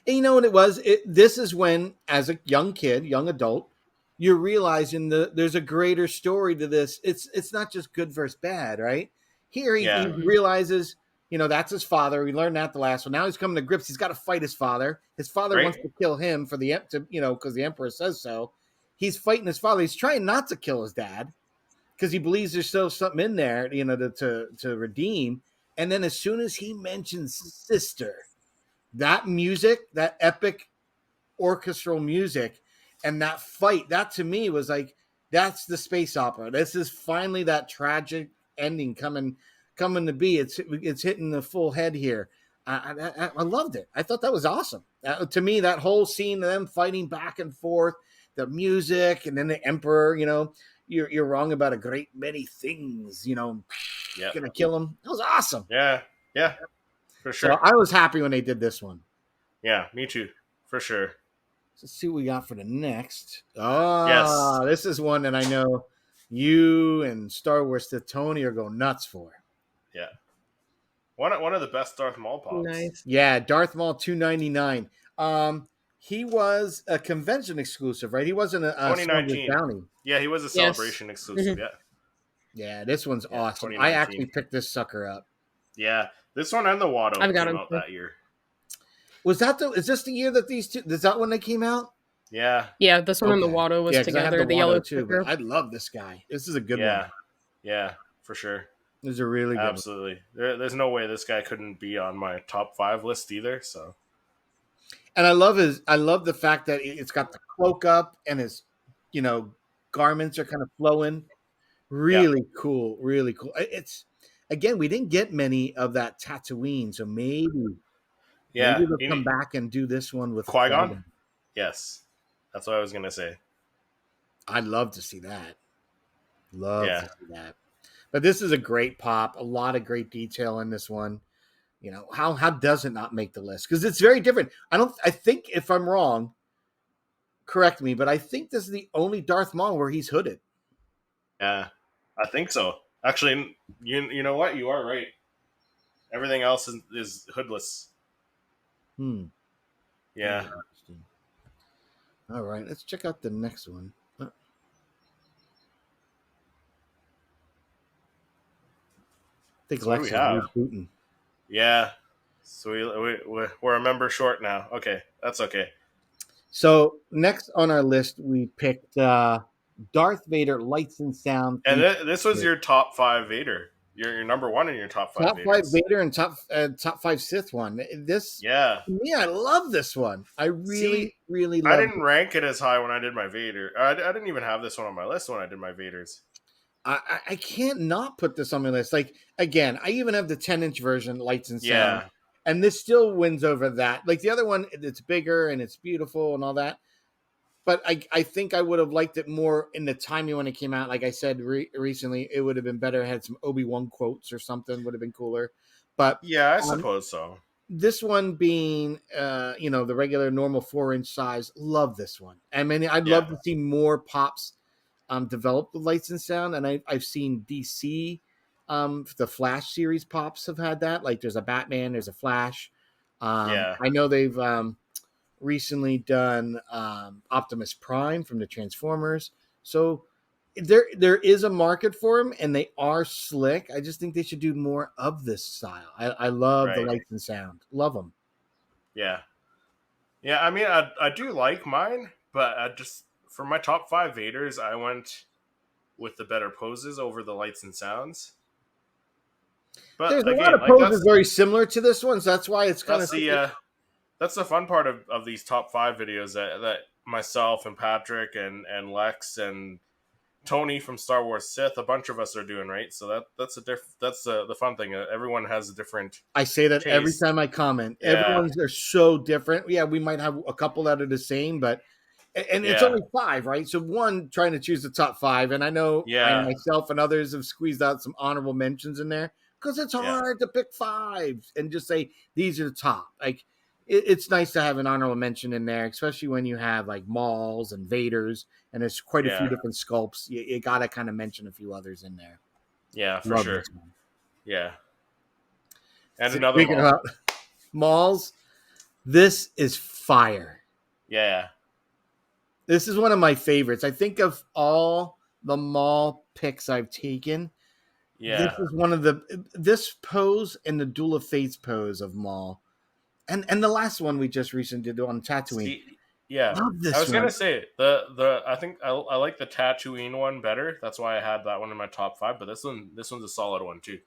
and you know what it was? This is when, as a young kid, young adult, you're realizing there's a greater story to this. It's not just good versus bad, right? Here he realizes. That's his father. We learned that the last one. Now he's coming to grips. He's got to fight his father. His father wants to kill him because the Emperor says so. He's fighting his father. He's trying not to kill his dad because he believes there's still something in there, to redeem. And then as soon as he mentions sister, that music, that epic orchestral music, and that fight, that to me was like, that's the space opera. This is finally that tragic ending coming to be. It's hitting the full head here. I loved it. I thought that was awesome. To me, that whole scene of them fighting back and forth, the music, and then the Emperor, you're wrong about a great many things, gonna kill him. That was awesome. Yeah, for sure. So I was happy when they did this one. Yeah, me too, for sure. Let's see what we got for the next. Oh, this is one that I know you and Star Wars to Tony are going nuts for. Yeah. One of the best Darth Maul pops. Nice. Yeah, Darth Maul $2.99. He was a convention exclusive, right? He wasn't a 2019 bounty. Yeah, he was a Celebration exclusive. Mm-hmm. Yeah, this one's awesome. I actually picked this sucker up. Yeah, this one and the Watto I've got came him out that year. Was that is this the year that these two? Is that when they came out? Yeah. Yeah, this one and the Watto was together. The yellow too. But I love this guy. This is a good one. Yeah, for sure. This is a really good Absolutely. There's no way this guy couldn't be on my top 5 list either. So. And I love the fact that it's got the cloak up and his, garments are kind of flowing. Really cool. Really cool. It's, again, we didn't get many of that Tatooine, so maybe they'll come back and do this one with Qui-Gon. Yes, that's what I was gonna say. I'd love to see that. To see that. But this is a great pop. A lot of great detail in this one. How does it not make the list? Because it's very different. I think if I'm wrong, correct me, but I think this is the only Darth Maul where he's hooded. Yeah, I think so. Actually, you know what? You are right. Everything else is hoodless. Yeah. All right, let's check out the next one. I think Lex is rebooting. Yeah. So we're a member short now. Okay, that's okay. So next on our list, we picked Darth Vader Lights and Sound. And this was your top 5 Vader. Your number 1 in your top 5 Top 5 Vader and top 5 Sith one. This, to me, I love this one. I really love it. I didn't rank it as high when I did my Vader. I didn't even have this one on my list when I did my Vaders. I can't not put this on my list. Like, again, I even have the 10-inch version, Lights and Sound. And this still wins over that. Like the other one, it's bigger and it's beautiful and all that. But I think I would have liked it more in the timing when it came out. Like I said recently, it would have been better had some Obi-Wan quotes or something. Would have been cooler. But yeah, I suppose so. This one being, the regular normal 4-inch size. Love this one. I mean, I'd love to see more pops develop with Lights and Sound. And I've seen DC, the Flash series pops have had that. Like there's a Batman, there's a Flash. I know they've recently done Optimus Prime from the Transformers. So there is a market for them, and they are slick. I just think they should do more of this style. I love the Lights and Sound. Love them. Yeah. I mean, I do like mine, but I just for my top 5 Vaders, I went with the better poses over the Lights and Sounds. But there's a lot of poses very similar to this one, so that's why it's kind of that's the fun part of these top 5 videos that myself and Patrick and Lex and Tony from Star Wars Sith, a bunch of us are doing, right? So that's the fun thing. Everyone has a different. I say that taste. Every time I comment. Everyone's they're so different. Yeah, we might have a couple that are the same, but it's only 5, right? So one trying to choose the top 5, and I know I myself and others have squeezed out some honorable mentions in there because it's hard to pick 5 and just say these are the top. Like it's nice to have an honorable mention in there, especially when you have like Mauls and Vaders, and there's quite a few different sculpts. You got to kind of mention a few others in there. Yeah, for sure. Yeah. And another speaking about Mauls, this is fire. Yeah. This is one of my favorites. I think of all the Maul picks I've taken, this is one of this pose and the Duel of Fates pose of Maul. And the last one we just recently did on Tatooine. Love this I was gonna say I think I like the Tatooine one better. That's why I had that one in my top 5. But this one's a solid one too.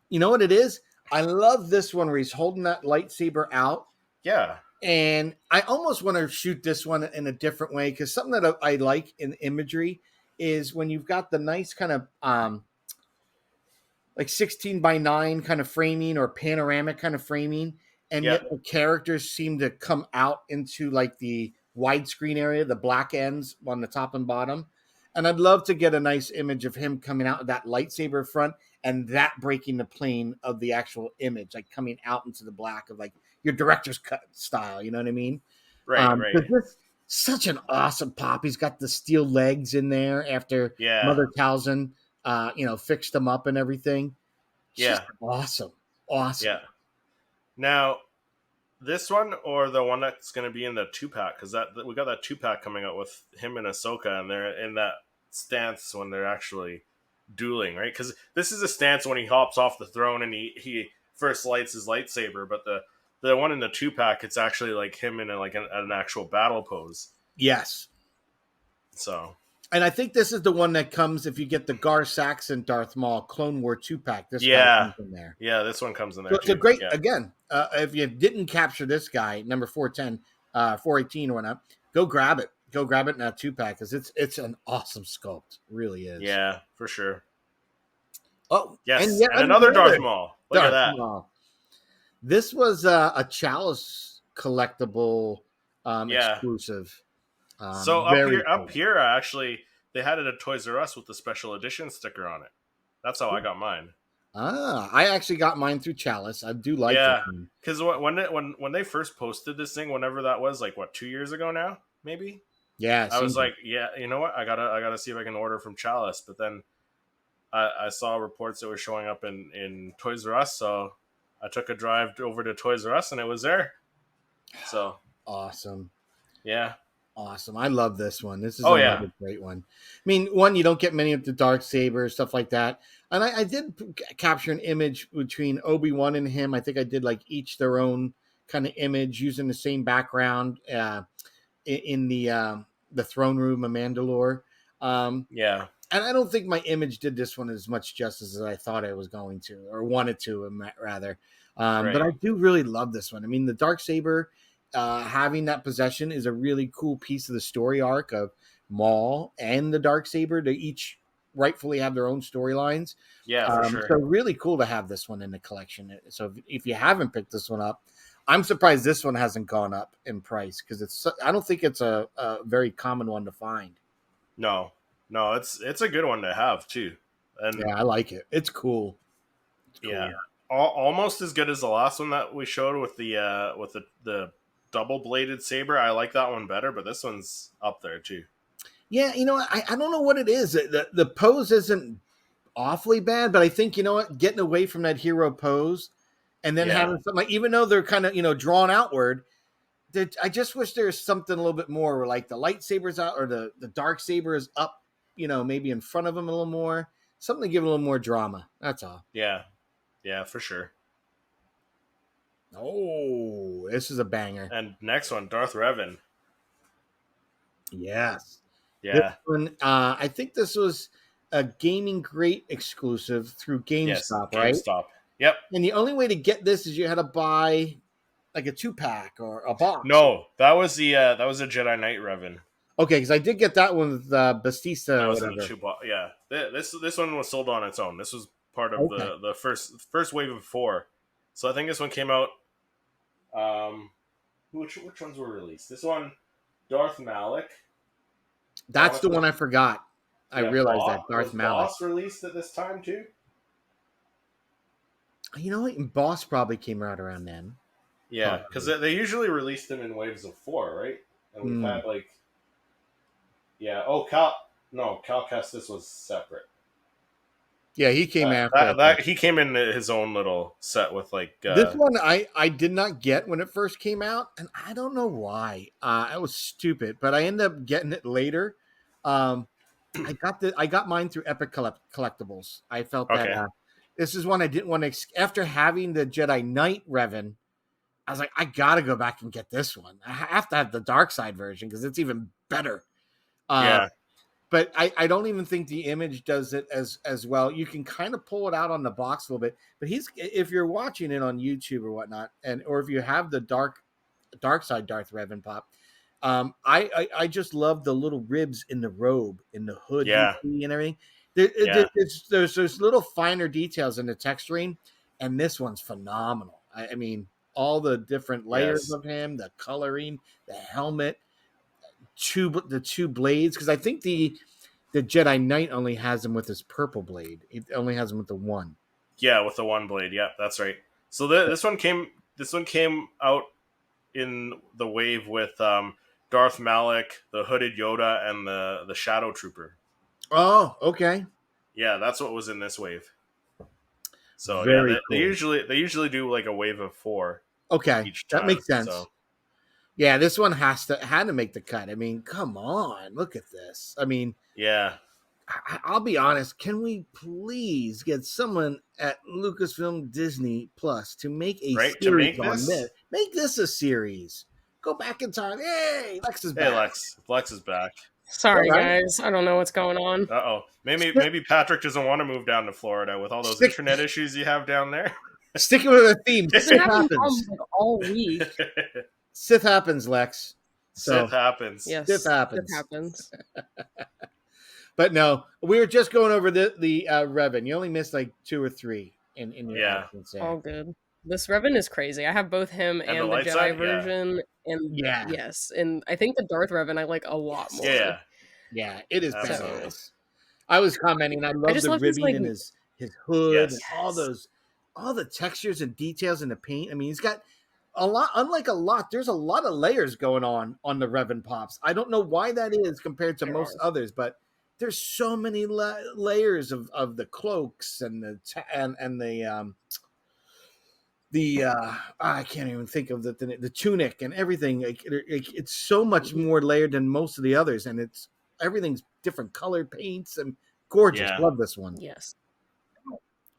You know what it is? I love this one where he's holding that lightsaber out. Yeah. And I almost want to shoot this one in a different way because something that I like in imagery is when you've got the nice kind of like 16:9 kind of framing or panoramic kind of framing. and yet the characters seem to come out into like the widescreen area, the black ends on the top and bottom. And I'd love to get a nice image of him coming out of that lightsaber front and that breaking the plane of the actual image, like coming out into the black of like your director's cut style. You know what I mean? Right. This such an awesome pop. He's got the steel legs in there after Mother Talzin, fixed them up and everything. Just awesome. Yeah. Now, this one or the one that's going to be in the 2-pack, because we got that 2-pack coming out with him and Ahsoka, and they're in that stance when they're actually dueling, right? Because this is a stance when he hops off the throne and he first lights his lightsaber, but the one in the 2-pack, it's actually like him in an actual battle pose. Yes. So. And I think this is the one that comes if you get the Gar Saxon Darth Maul Clone War 2-pack. This one comes in there. Yeah, this one comes in there. So it's a great, again, if you didn't capture this guy, number 410, 418 or whatnot, go grab it. Go grab it in that 2-pack because it's an awesome sculpt. It really is. Yeah, for sure. Oh, yes. And another Darth Maul. Look at that. Maul. This was a Chalice collectible exclusive. So up here, actually, they had it at Toys R Us with the special edition sticker on it. That's how I got mine. I actually got mine through Chalice. I do like it. Because when they first posted this thing, whenever that was, 2 years ago now, maybe. Yeah, I was like, you know what? I gotta see if I can order from Chalice. But then I saw reports that were showing up in Toys R Us, so I took a drive over to Toys R Us and it was there. So awesome. Yeah. Awesome. I love this one. This is another great one. I mean, one, you don't get many of the Darksaber, stuff like that. And I did capture an image between Obi-Wan and him. I think I did each their own kind of image using the same background in the throne room of Mandalore. Yeah. And I don't think my image did this one as much justice as I thought I was going to, or wanted to, rather. Right. But I do really love this one. I mean, the Darksaber, having that possession is a really cool piece of the story arc of Maul and the Darksaber to each rightfully have their own storylines. Yeah, for sure. So really cool to have this one in the collection. So if you haven't picked this one up, I'm surprised this one hasn't gone up in price because I don't think it's a very common one to find. No, it's a good one to have too. And yeah, I like it. It's cool. Yeah, almost as good as the last one that we showed with the double-bladed saber. I like that one better, but this one's up there too. Yeah, I don't know what it is. The pose isn't awfully bad, but I think, getting away from that hero pose and then having something even though they're kind of, drawn outward, I just wish there was something a little bit more where the lightsaber's out or the Darksaber is up, maybe in front of him a little more. Something to give it a little more drama. That's all. Yeah. Yeah, for sure. Oh, this is a banger. And next one, Darth Revan. Yes. Yeah. This one, I think this was a Gaming Great exclusive through GameStop, right? GameStop. Yep. And the only way to get this is you had to buy a 2-pack or a box. No, that was a Jedi Knight Revan. Okay, because I did get that one with Batista. That was in the yeah. This one was sold on its own. This was part of the first wave of 4. So I think this one came out. Which ones were released? This one, Darth Malak. That's the one I forgot. I realized that Darth Malak. Boss released at this time too. You know what? Boss probably came out around then. Yeah, because they usually released them in waves of 4, right? And we've had Cal Kestis was separate. Yeah, he came after. He came in his own little set with this one I did not get when it first came out, and I don't know why. I was stupid, but I ended up getting it later. I got mine through Epic Collectibles. I felt that this is one I didn't want to. After having the Jedi Knight Revan, I was like, I gotta go back and get this one. I have to have the dark side version because it's even better. But I don't even think the image does it as well. You can kind of pull it out on the box a little bit, but if you're watching it on YouTube or whatnot, or if you have the dark side Darth Revan pop, I just love the little ribs in the robe, in the hood, and everything. There's little finer details in the texturing, and this one's phenomenal. I mean, all the different layers Yes. of him, the coloring, the helmet, the two blades. Because I think the Jedi Knight only has him with his purple blade. It only has him with the one. Yeah, with the one blade. Yeah, that's right. So this one came out in the wave with Darth Malak, the hooded Yoda, and the Shadow Trooper. Oh, okay. Yeah, that's what was in this wave. So Very yeah, cool. they usually do like a wave of 4. Okay, Each time, that makes sense. So. Yeah, this one had to make the cut. I mean, come on, look at this. I mean, yeah. I'll be honest. Can we please get someone at Lucasfilm Disney Plus to make a series on this? Make this a series. Go back in time. Hey, Lex is back. Hey, Lex is back. Sorry, guys. I don't know what's going on. Uh-oh. Maybe Patrick doesn't want to move down to Florida with all those internet issues you have down there. Sticking with the theme. Sith happens. All week. Sith happens, Lex. So, Sith happens. Yes, Sith happens. Sith happens. But no, we were just going over the Revan. You only missed like 2 or 3 in your absence there. All good. This Revan is crazy. I have both him and the Jedi version. And yes, and I think the Darth Revan I like a lot more. Yeah, it is badass. I was commenting. I love the ribbing and his hood, and all the textures and details in the paint. I mean, he's got a lot. Unlike a lot, there's a lot of layers going on the Revan pops. I don't know why that is compared to most others, but there's so many layers of the cloaks and the I can't even think of the tunic and everything. It's so much more layered than most of the others, and everything's different colored paints and gorgeous. Love this one. Yes,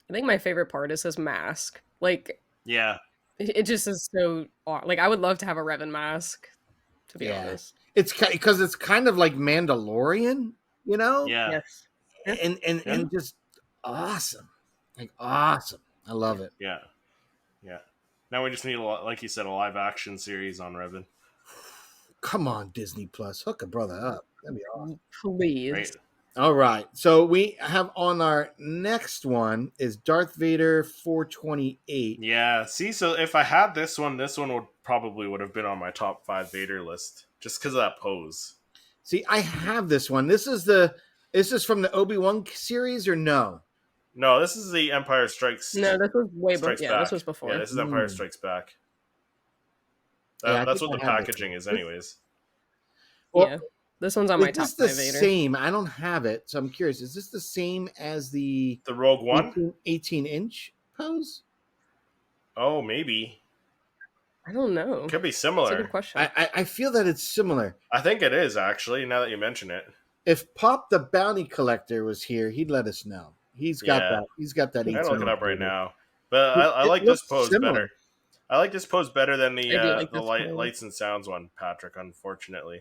I think my favorite part is his mask. Like, it just is so like I would love to have a Revan mask. To be honest, it's because it's kind of like Mandalorian, you know. Yes, and just awesome, like awesome. I love it. Yeah. Now we just need, like you said, a live action series on Revan. Come on, Disney Plus, hook a brother up. That'd be awesome. Please. Great. All right. So we have on our next one is Darth Vader 428. Yeah. See, so if I had this one would have been on my top 5 Vader list just because of that pose. See, I have this one. This is from the Obi-Wan series or no? No, this is the Empire Strikes. No, this was way before. Yeah, this was before. Yeah, this is Empire Strikes Back. That's what the packaging is, anyways. Well, yeah, this one's on my top 5 Vader. Is this the same? I don't have it, so I'm curious. Is this the same as the Rogue One 18-inch pose? Oh, maybe. I don't know. Could be similar. That's a good question. I feel that it's similar. I think it is, actually, now that you mention it. If Pop the Bounty Collector was here, he'd let us know. He's got that. He's got that. I'm look it up right now. But I like this pose better. I like this pose better than the lights and sounds one, Patrick, unfortunately.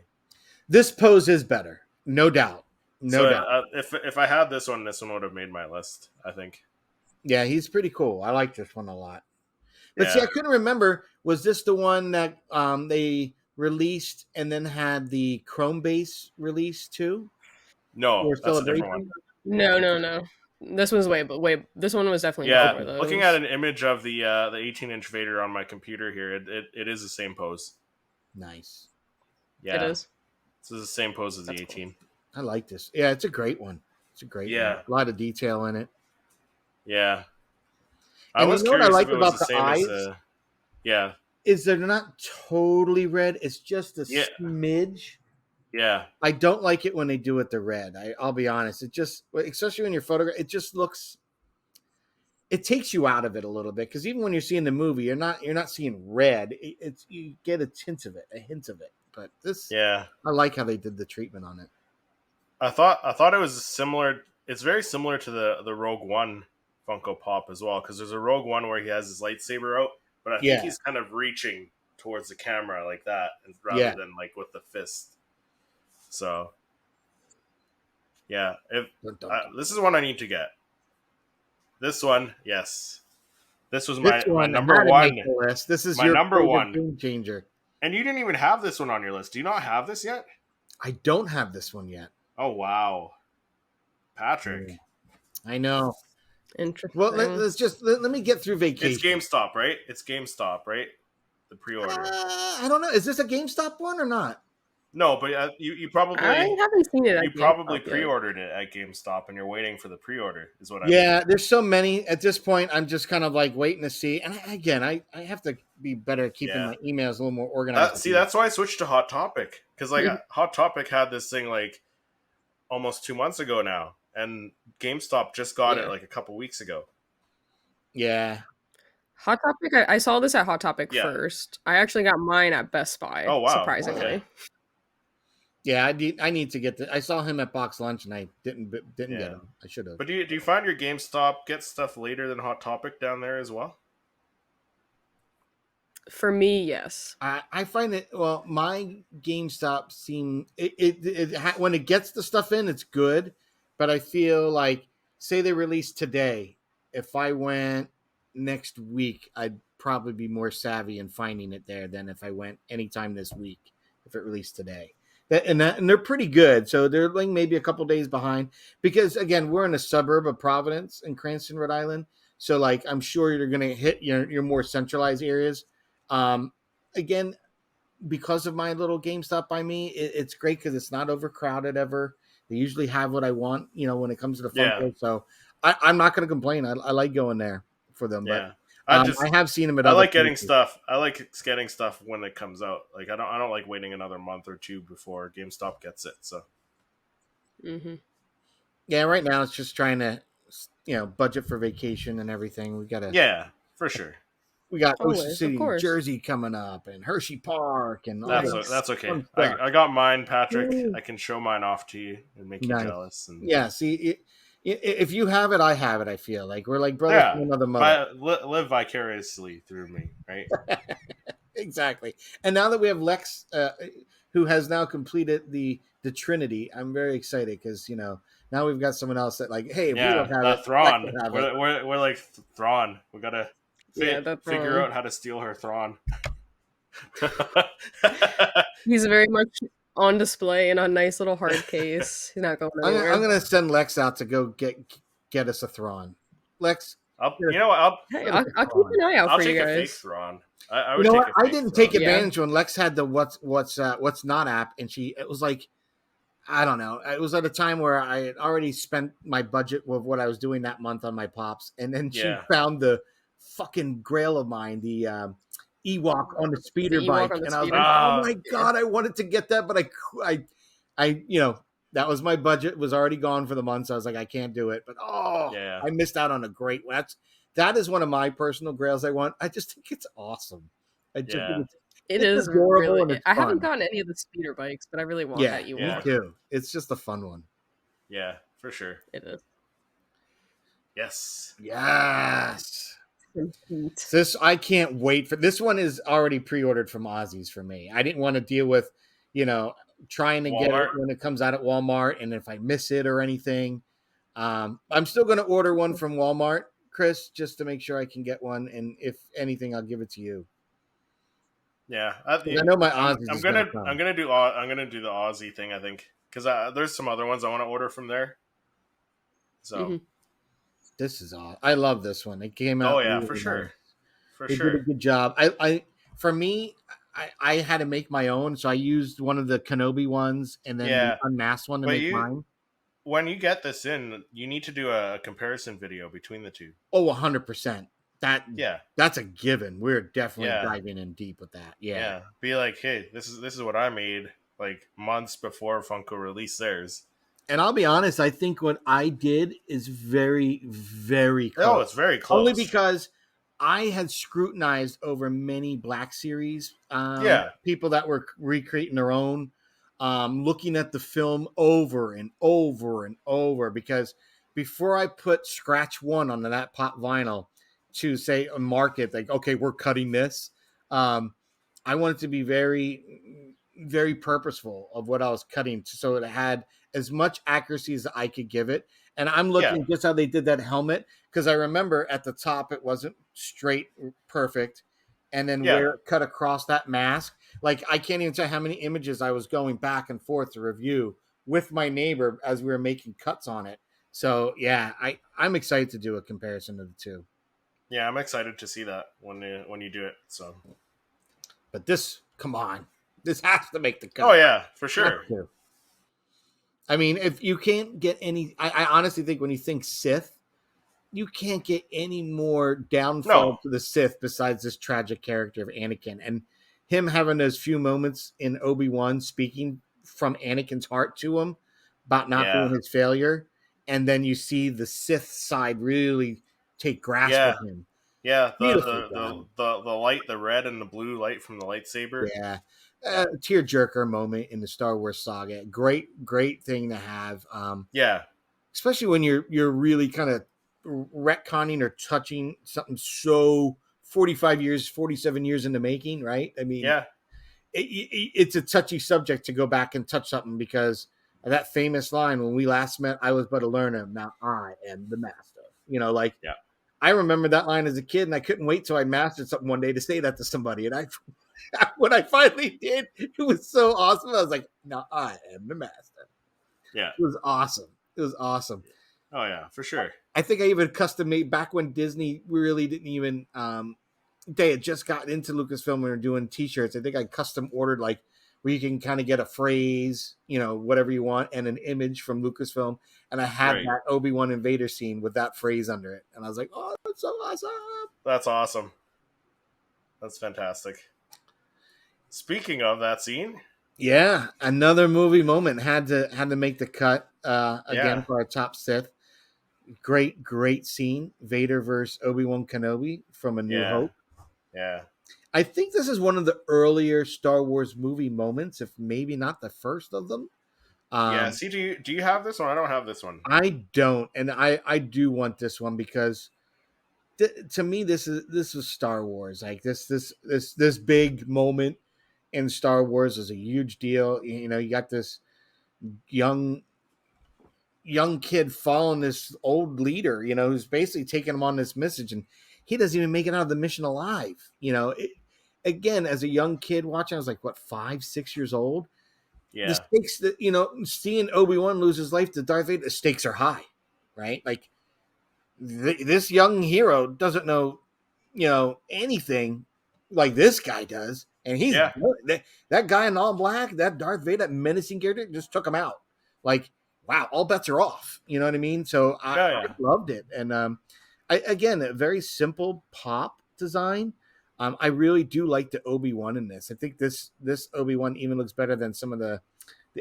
This pose is better. No doubt. No doubt. If I had this one would have made my list, I think. Yeah, he's pretty cool. I like this one a lot. But see, I couldn't remember. Was this the one that they released and then had the Chrome base release too? No, that's a different one. No. This was way. This one was definitely before those. Looking at an image of the 18-inch Vader on my computer here, it is the same pose. Nice. Yeah, it is. This is the same pose as the 18. Cool. I like this. Yeah, it's a great one. It's a great one. A lot of detail in it. Yeah. I was curious what I like about the eyes. Is they're not totally red. It's just a smidge. Yeah. I don't like it when they do it the red. I'll be honest. It just, especially when you're photograph, it just looks, it takes you out of it a little bit. Because even when you're seeing the movie, you're not seeing red. You get a hint of it. But this, I like how they did the treatment on it. I thought it was similar. It's very similar to the Rogue One Funko Pop as well. Because there's a Rogue One where he has his lightsaber out, but I think he's kind of reaching towards the camera like that, rather than like with the fist. So, yeah, this is one I need to get. This one, yes. This was my number one. List. This is my your number one game changer. And you didn't even have this one on your list. Do you not have this yet? I don't have this one yet. Oh, wow. Patrick. I know. Interesting. Well, let me get through vacation. It's GameStop, right? It's GameStop, right? The pre-order. I don't know. Is this a GameStop one or not? No, but you probably I haven't seen it. you probably pre-ordered it at GameStop, and you're waiting for the pre-order. Is what I mean. There's so many at this point. I'm just kind of like waiting to see. And I have to be better at keeping my emails a little more organized. See, that's why I switched to Hot Topic, because like Hot Topic had this thing like almost 2 months ago now, and GameStop just got it like a couple weeks ago. Yeah. Hot Topic. I saw this at Hot Topic first. I actually got mine at Best Buy. Oh wow! Surprisingly. Okay. Yeah, I need to get the. I saw him at Box Lunch and I didn't get him. I should have. But do you find your GameStop get stuff later than Hot Topic down there as well? For me, yes. I find it. Well, my GameStop when it gets the stuff in, it's good. But I feel like, say they release today, if I went next week, I'd probably be more savvy in finding it there than if I went anytime this week if it released today. And they're pretty good. So they're like maybe a couple days behind because, again, we're in a suburb of Providence in Cranston, Rhode Island. So, like, I'm sure you're going to hit your more centralized areas. Again, because of my little GameStop by me, it's great because it's not overcrowded ever. They usually have what I want, when it comes to the Funko. Yeah. So I'm not going to complain. I like going there for them. Yeah. But I have seen them at I other like getting places. stuff. I like getting stuff when it comes out. Like I don't like waiting another month or two before GameStop gets it. So. Mm-hmm. Yeah, right now it's just trying to, budget for vacation and everything. We got to. Yeah, for sure. We got Ocean City, New Jersey coming up, and Hershey Park, and that's okay. I got mine, Patrick. I can show mine off to you and make you jealous. And... Yeah, see, if you have it, I have it. I feel like we're like brothers from another mother. Live vicariously through me, right? Exactly. And now that we have Lex, who has now completed the Trinity, I'm very excited because now we've got someone else that like, hey, if we don't have it, Thrawn. We're like Thrawn. We gotta. Figure out how to steal her Thrawn. He's very much on display in a nice little hard case. He's not going anywhere. I'm going to send Lex out to go get us a Thrawn. Lex, I'll keep an eye out for you guys. A fake Thrawn. I didn't take advantage when Lex had the what's not app, and it was like, I don't know. It was at a time where I had already spent my budget with what I was doing that month on my Pops, and then she found the fucking grail of mine, the Ewok on the speeder bike, and I was like, oh my god, I wanted to get that, but I that was my budget, was already gone for the month, so I was like, I can't do it. But I missed out on a great one. That is one of my personal grails I want. I just think it's awesome. I just think it is adorable. Really, I haven't gotten any of the speeder bikes, but I really want that Ewok. Me too. It's just a fun one. Yeah, for sure. It is. Yes. This I can't wait for. This one is already pre-ordered from Ozzy's for me. I didn't want to deal with, trying to Walmart. Get it when it comes out at Walmart, and if I miss it or anything, I'm still going to order one from Walmart, Chris, just to make sure I can get one. And if anything, I'll give it to you. Yeah, I know my Ozzy's. I'm gonna do the Aussie thing. I think because there's some other ones I want to order from there. So. Mm-hmm. This is awesome. I love this one. It came out. Oh yeah, for sure. They did a good job. For me, I had to make my own, so I used one of the Kenobi ones and then the unmasked one to make mine. When you get this in, you need to do a comparison video between the two. Oh, 100%. That's a given. We're definitely diving in deep with that. Yeah. Be like, hey, this is what I made like months before Funko released theirs. And I'll be honest, I think what I did is very, very close. Oh, it's very close. Only because I had scrutinized over many Black Series people that were recreating their own, looking at the film over and over and over. Because before I put Scratch 1 onto that pop vinyl to say a market, like, okay, we're cutting this, I wanted to be very, very purposeful of what I was cutting so it had as much accuracy as I could give it. And I'm looking just how they did that helmet, because I remember at the top it wasn't straight perfect, and then where it cut across that mask, like I can't even tell how many images I was going back and forth to review with my neighbor as we were making cuts on it So yeah, I'm excited to do a comparison of the two. Yeah, I'm excited to see that when you do it. So, but this, come on, this has to make the cut. Oh yeah, for sure. I mean, if you can't get any, I honestly think when you think Sith, you can't get any more downfall to the Sith besides this tragic character of Anakin and him having those few moments in Obi-Wan speaking from Anakin's heart to him about not being his failure. And then you see the Sith side really take grasp of him. Yeah, the light, the red and the blue light from the lightsaber. Yeah. Tearjerker moment in the Star Wars saga. Great thing to have. Especially when you're really kind of retconning or touching something so 47 years in the making, right? I mean, it's a touchy subject to go back and touch something because of that famous line, when we last met, I was but a learner. Now I am the master. I remember that line as a kid, and I couldn't wait till I mastered something one day to say that to somebody. And when I finally did, it was so awesome. I was like, now I am the master. Yeah. It was awesome. Oh yeah, for sure. I think I even custom made back when Disney really didn't even they had just gotten into Lucasfilm and were doing t-shirts. I think I custom ordered like where you can kind of get a phrase, whatever you want, and an image from Lucasfilm. And I had that Obi-Wan and Vader scene with that phrase under it. And I was like, oh, that's so awesome. That's awesome. That's fantastic. Speaking of that scene. Yeah, another movie moment had to make the cut again for our top Sith. Great scene. Vader versus Obi-Wan Kenobi from A New Hope. Yeah. I think this is one of the earlier Star Wars movie moments, if maybe not the first of them. See, do you have this one? I don't have this one. I don't, and I do want this one because to me this was Star Wars. Like this big moment in Star Wars is a huge deal. You got this young kid following this old leader, who's basically taking him on this message, and he doesn't even make it out of the mission alive. Again, as a young kid watching, I was like, what, 5-6 years old? Yeah. The stakes that, seeing Obi-Wan lose his life to Darth Vader, the stakes are high, right? Like this young hero doesn't know, anything like this guy does. And he's that guy in all black, that Darth Vader, that menacing character, just took him out. Like, wow, all bets are off. You know what I mean? So I loved it. And again, a very simple pop design. I really do like the Obi-Wan in this. I think this Obi-Wan even looks better than some of the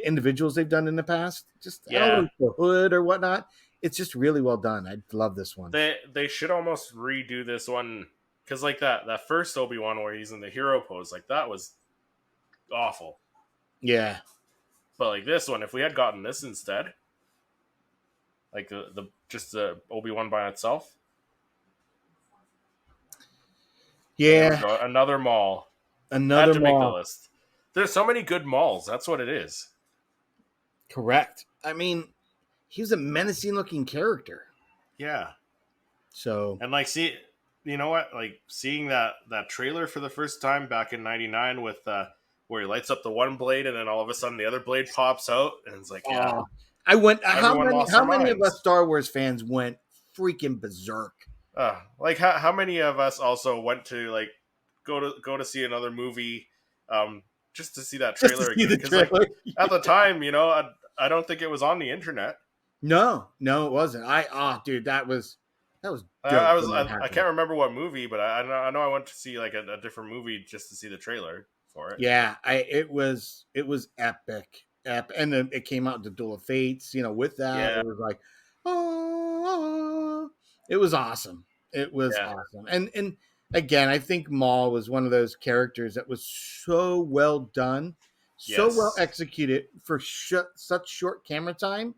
individuals they've done in the past. Just the hood or whatnot. It's just really well done. I love this one. They should almost redo this one because like that first Obi-Wan where he's in the hero pose, like that was awful. Yeah. But like this one, if we had gotten this instead, like the Obi-Wan by itself. Yeah. Another mall. Had to make the list. There's so many good malls. That's what it is. Correct. I mean, he was a menacing looking character. Yeah. So. And like, you know what? Like seeing that trailer for the first time back in '99 with where he lights up the one blade and then all of a sudden the other blade pops out and it's like, yeah. I went. How many of us Star Wars fans went freaking berserk? Like how many of us also went to like go to see another movie just to see that trailer again? Because like, at the time, I don't think it was on the internet. No, it wasn't. Dude, that was. I can't remember what movie, but I know I went to see like a different movie just to see the trailer for it. Yeah, it was epic. And then it came out the Duel of Fates. With that, it was like, it was awesome. It was awesome. And again, I think Maul was one of those characters that was so well done, so well executed for such short camera time.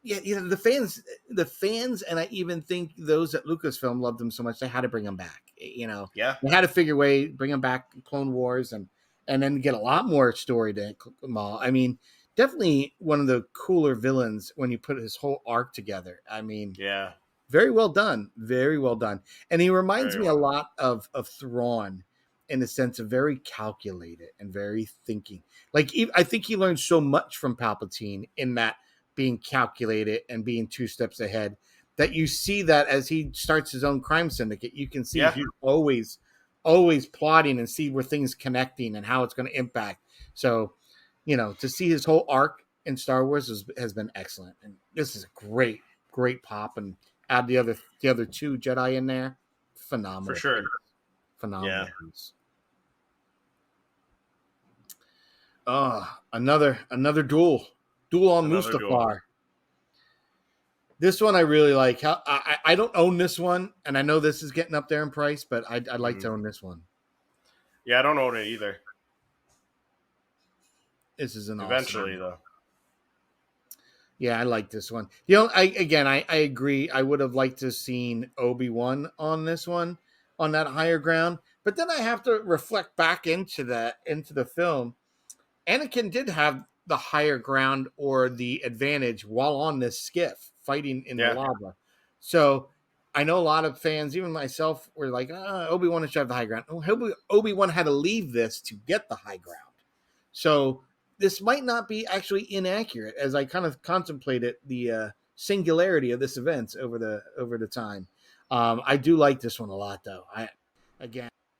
Yeah, the fans, and I even think those at Lucasfilm loved him so much they had to bring him back. They had to figure a way bring him back, Clone Wars, and then get a lot more story to Maul. I mean, definitely one of the cooler villains when you put his whole arc together. I mean, very well done, and he reminds me a lot of Thrawn in the sense of very calculated and very thinking. Like I think he learned so much from Palpatine in that being calculated and being 2 steps ahead. That you see that as he starts his own crime syndicate, you can see he's always plotting and see where things connecting and how it's going to impact. So, to see his whole arc in Star Wars has been excellent. And this is a great pop, and add the other 2 Jedi in there. Phenomenal. For sure. Phenomenal. Another duel on Mustafar. This one I really like. I don't own this one, and I know this is getting up there in price, but I'd like to own this one. Yeah, I don't own it either. This is an eventually awesome. Though. Yeah, I like this one. I agree. I would have liked to have seen Obi-Wan on this one, on that higher ground. But then I have to reflect back into the film. Anakin did have the higher ground or the advantage while on this skiff fighting in the lava. So I know a lot of fans, even myself, were like, Obi-Wan should have the high ground. Obi-Wan had to leave this to get the high ground. So this might not be actually inaccurate as I kind of contemplated the singularity of this event over the time. I do like this one a lot, though. I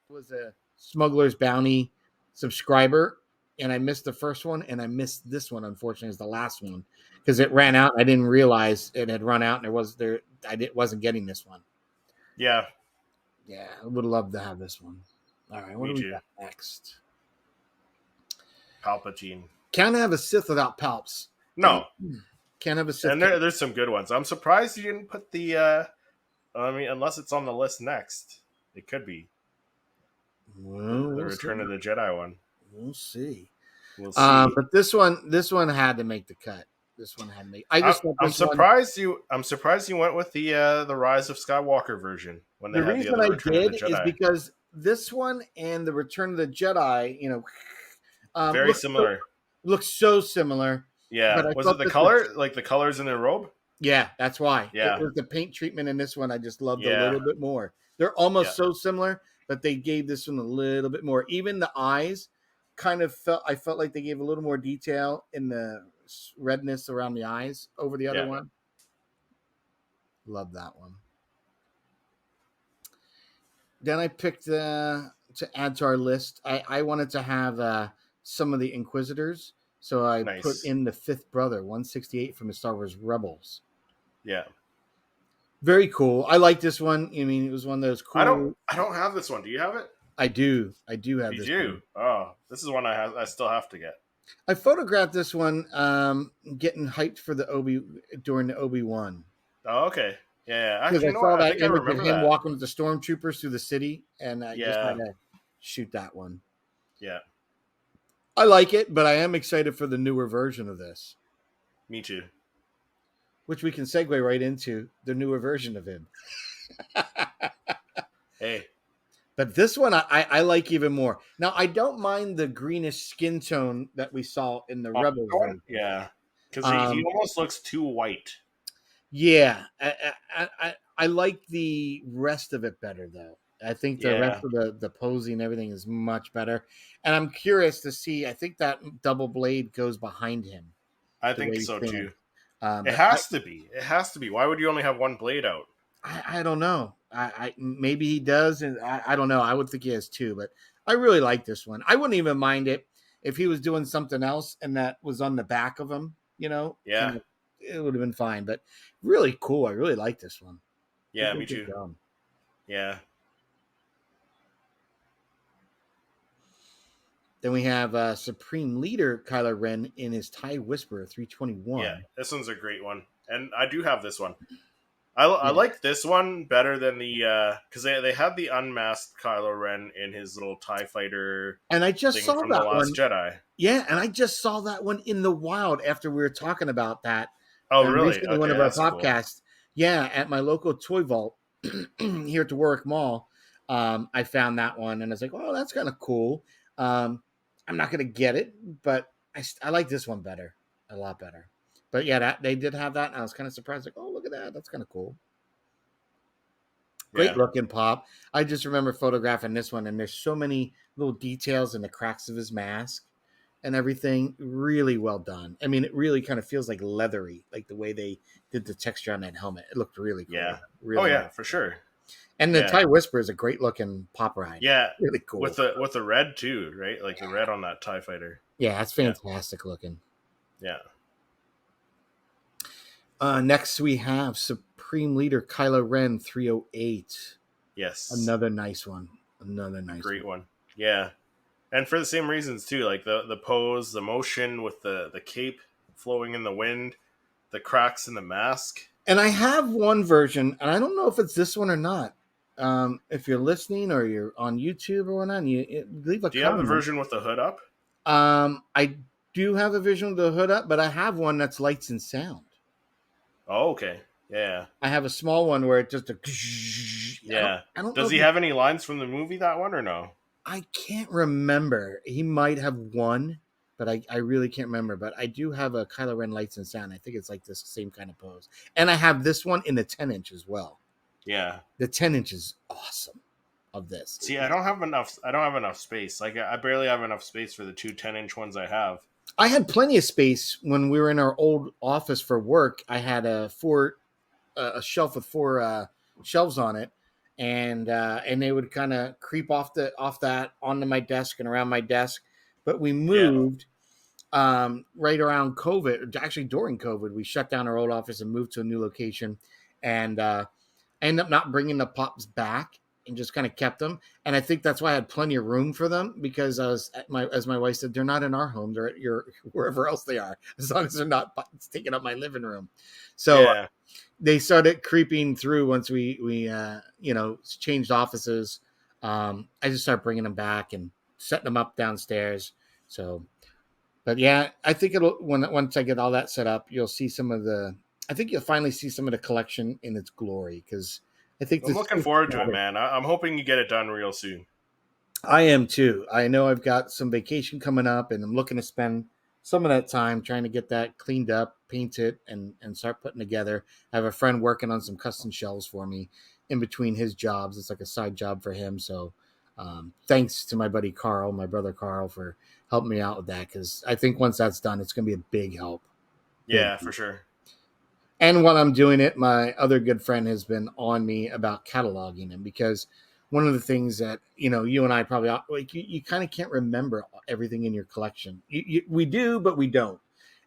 was a Smuggler's Bounty subscriber, and I missed the first one, and I missed this one, unfortunately, as the last one, because it ran out. I didn't realize it had run out, and I wasn't getting this one. Yeah. Yeah, I would love to have this one. All right, what do we got next? Palpatine. Can't have a Sith without Palps. No. Can't have a Sith. And there's some good ones. I'm surprised you didn't put the, unless it's on the list next. It could be. Well, the Return of the Jedi one. We'll see. But this one had to make the cut. This one had to make. I'm surprised you went with the Rise of Skywalker version when they had the other Return of the Jedi. Is because this one and the Return of the Jedi, very similar. Looks so similar. Yeah. Was it the color? Like the colors in their robe? Yeah, that's why. Yeah. It was the paint treatment in this one I just loved a little bit more. They're almost so similar, but they gave this one a little bit more. Even the eyes I felt like they gave a little more detail in the redness around the eyes over the other one. Love that one. Then I picked to add to our list. I wanted to have some of the Inquisitors, so I put in the fifth brother, 168 from the Star Wars Rebels. Yeah. Very cool. I like this one. I mean, it was one of those cool. I don't have this one. Do you have it? I do have this one. Oh, this is one I still have to get. I photographed this one getting hyped for during the Obi-Wan. Oh, okay. Yeah. Because I saw that image of him walking with the stormtroopers through the city, and I just had to shoot that one. Yeah. I like it, but I am excited for the newer version of this. Me too. Which we can segue right into the newer version of him. Hey. But this one I like even more. Now, I don't mind the greenish skin tone that we saw in the Rebels one. Yeah. Because he almost looks too white. Yeah. I like the rest of it better, though. I think the rest of the posing and everything is much better. And I'm curious to see. I think that double blade goes behind him. I think so, too. It has to be. It has to be. Why would you only have one blade out? I don't know. I maybe he does, and I don't know. I would think he has two, but I really like this one. I wouldn't even mind it if he was doing something else and that was on the back of him. Yeah, it would have been fine. But really cool. I really like this one. Yeah, me too. Yeah. Then we have Supreme Leader Kylo Ren in his TIE Whisperer 321. Yeah, this one's a great one, and I do have this one. I like this one better than the because they had the unmasked Kylo Ren in his little TIE fighter, and I just saw from that The Last Jedi. Yeah, and I just saw that one in the wild after we were talking about that. Oh, really? Okay, one of our podcasts. Cool. Yeah, at my local toy vault here at the Warwick Mall, I found that one, and I was like, "Oh, that's kind of cool." I'm not gonna get it, but I like this one better, a lot better. But yeah, they did have that, and I was kind of surprised. Like, oh, look at that. That's kind of cool. Great looking pop. I just remember photographing this one, and there's so many little details in the cracks of his mask and everything, really well done. I mean, it really kind of feels like leathery, like the way they did the texture on that helmet. It looked really cool. Yeah. Really yeah, nice. for sure. And the TIE Whisperer is a great looking pop ride. Yeah, really cool. With the red too, right? Like the red on that TIE fighter. Yeah, it's fantastic looking. Yeah. Next we have Supreme Leader Kylo Ren 308. Yes. Another nice one. Great one. Yeah. And for the same reasons too, like the pose, the motion with the cape flowing in the wind, the cracks in the mask. And I have one version, and I don't know if it's this one or not. If you're listening or you're on YouTube or whatnot, you leave a comment. Do you have the version with the hood up? I do have a version with the hood up, but I have one that's lights and sound. Oh, okay. Yeah. I have a small one where it just yeah. I don't Does he have any lines from the movie, that one, or no? I can't remember. He might have one, but I really can't remember. But I do have a Kylo Ren lights and sound. I think it's like this same kind of pose. And I have this one in the 10-inch as well. Yeah. The 10-inch is awesome of this. See, I don't have enough space. Like I barely have enough space for the two 10-inch ones I have. I had plenty of space when we were in our old office for work. I had a shelf with 4 shelves on it, and they would kind of creep off that onto my desk and around my desk. But we moved right around COVID. Actually, during COVID, we shut down our old office and moved to a new location, and I ended up not bringing the pops back and just kind of kept them. And I think that's why I had plenty of room for them, because as my wife said, they're not in our home; they're at wherever else they are, as long as they're not taking up my living room. So they started creeping through once we changed offices. I just started bringing them back and setting them up downstairs. So, but yeah, I think once I get all that set up, you'll see I think you'll finally see some of the collection in its glory, because I think I'm looking forward to it, man. I'm hoping you get it done real soon. I am too. I know I've got some vacation coming up, and I'm looking to spend some of that time trying to get that cleaned up, paint it, and start putting together. I have a friend working on some custom shelves for me in between his jobs. It's like a side job for him. So thanks to my buddy Carl, my brother Carl, for helping me out with that, because I think once that's done, it's going to be a big help. Yeah, for sure. And while I'm doing it, my other good friend has been on me about cataloging them, because one of the things that, you and I probably, like, you kind of can't remember everything in your collection. We do, but we don't.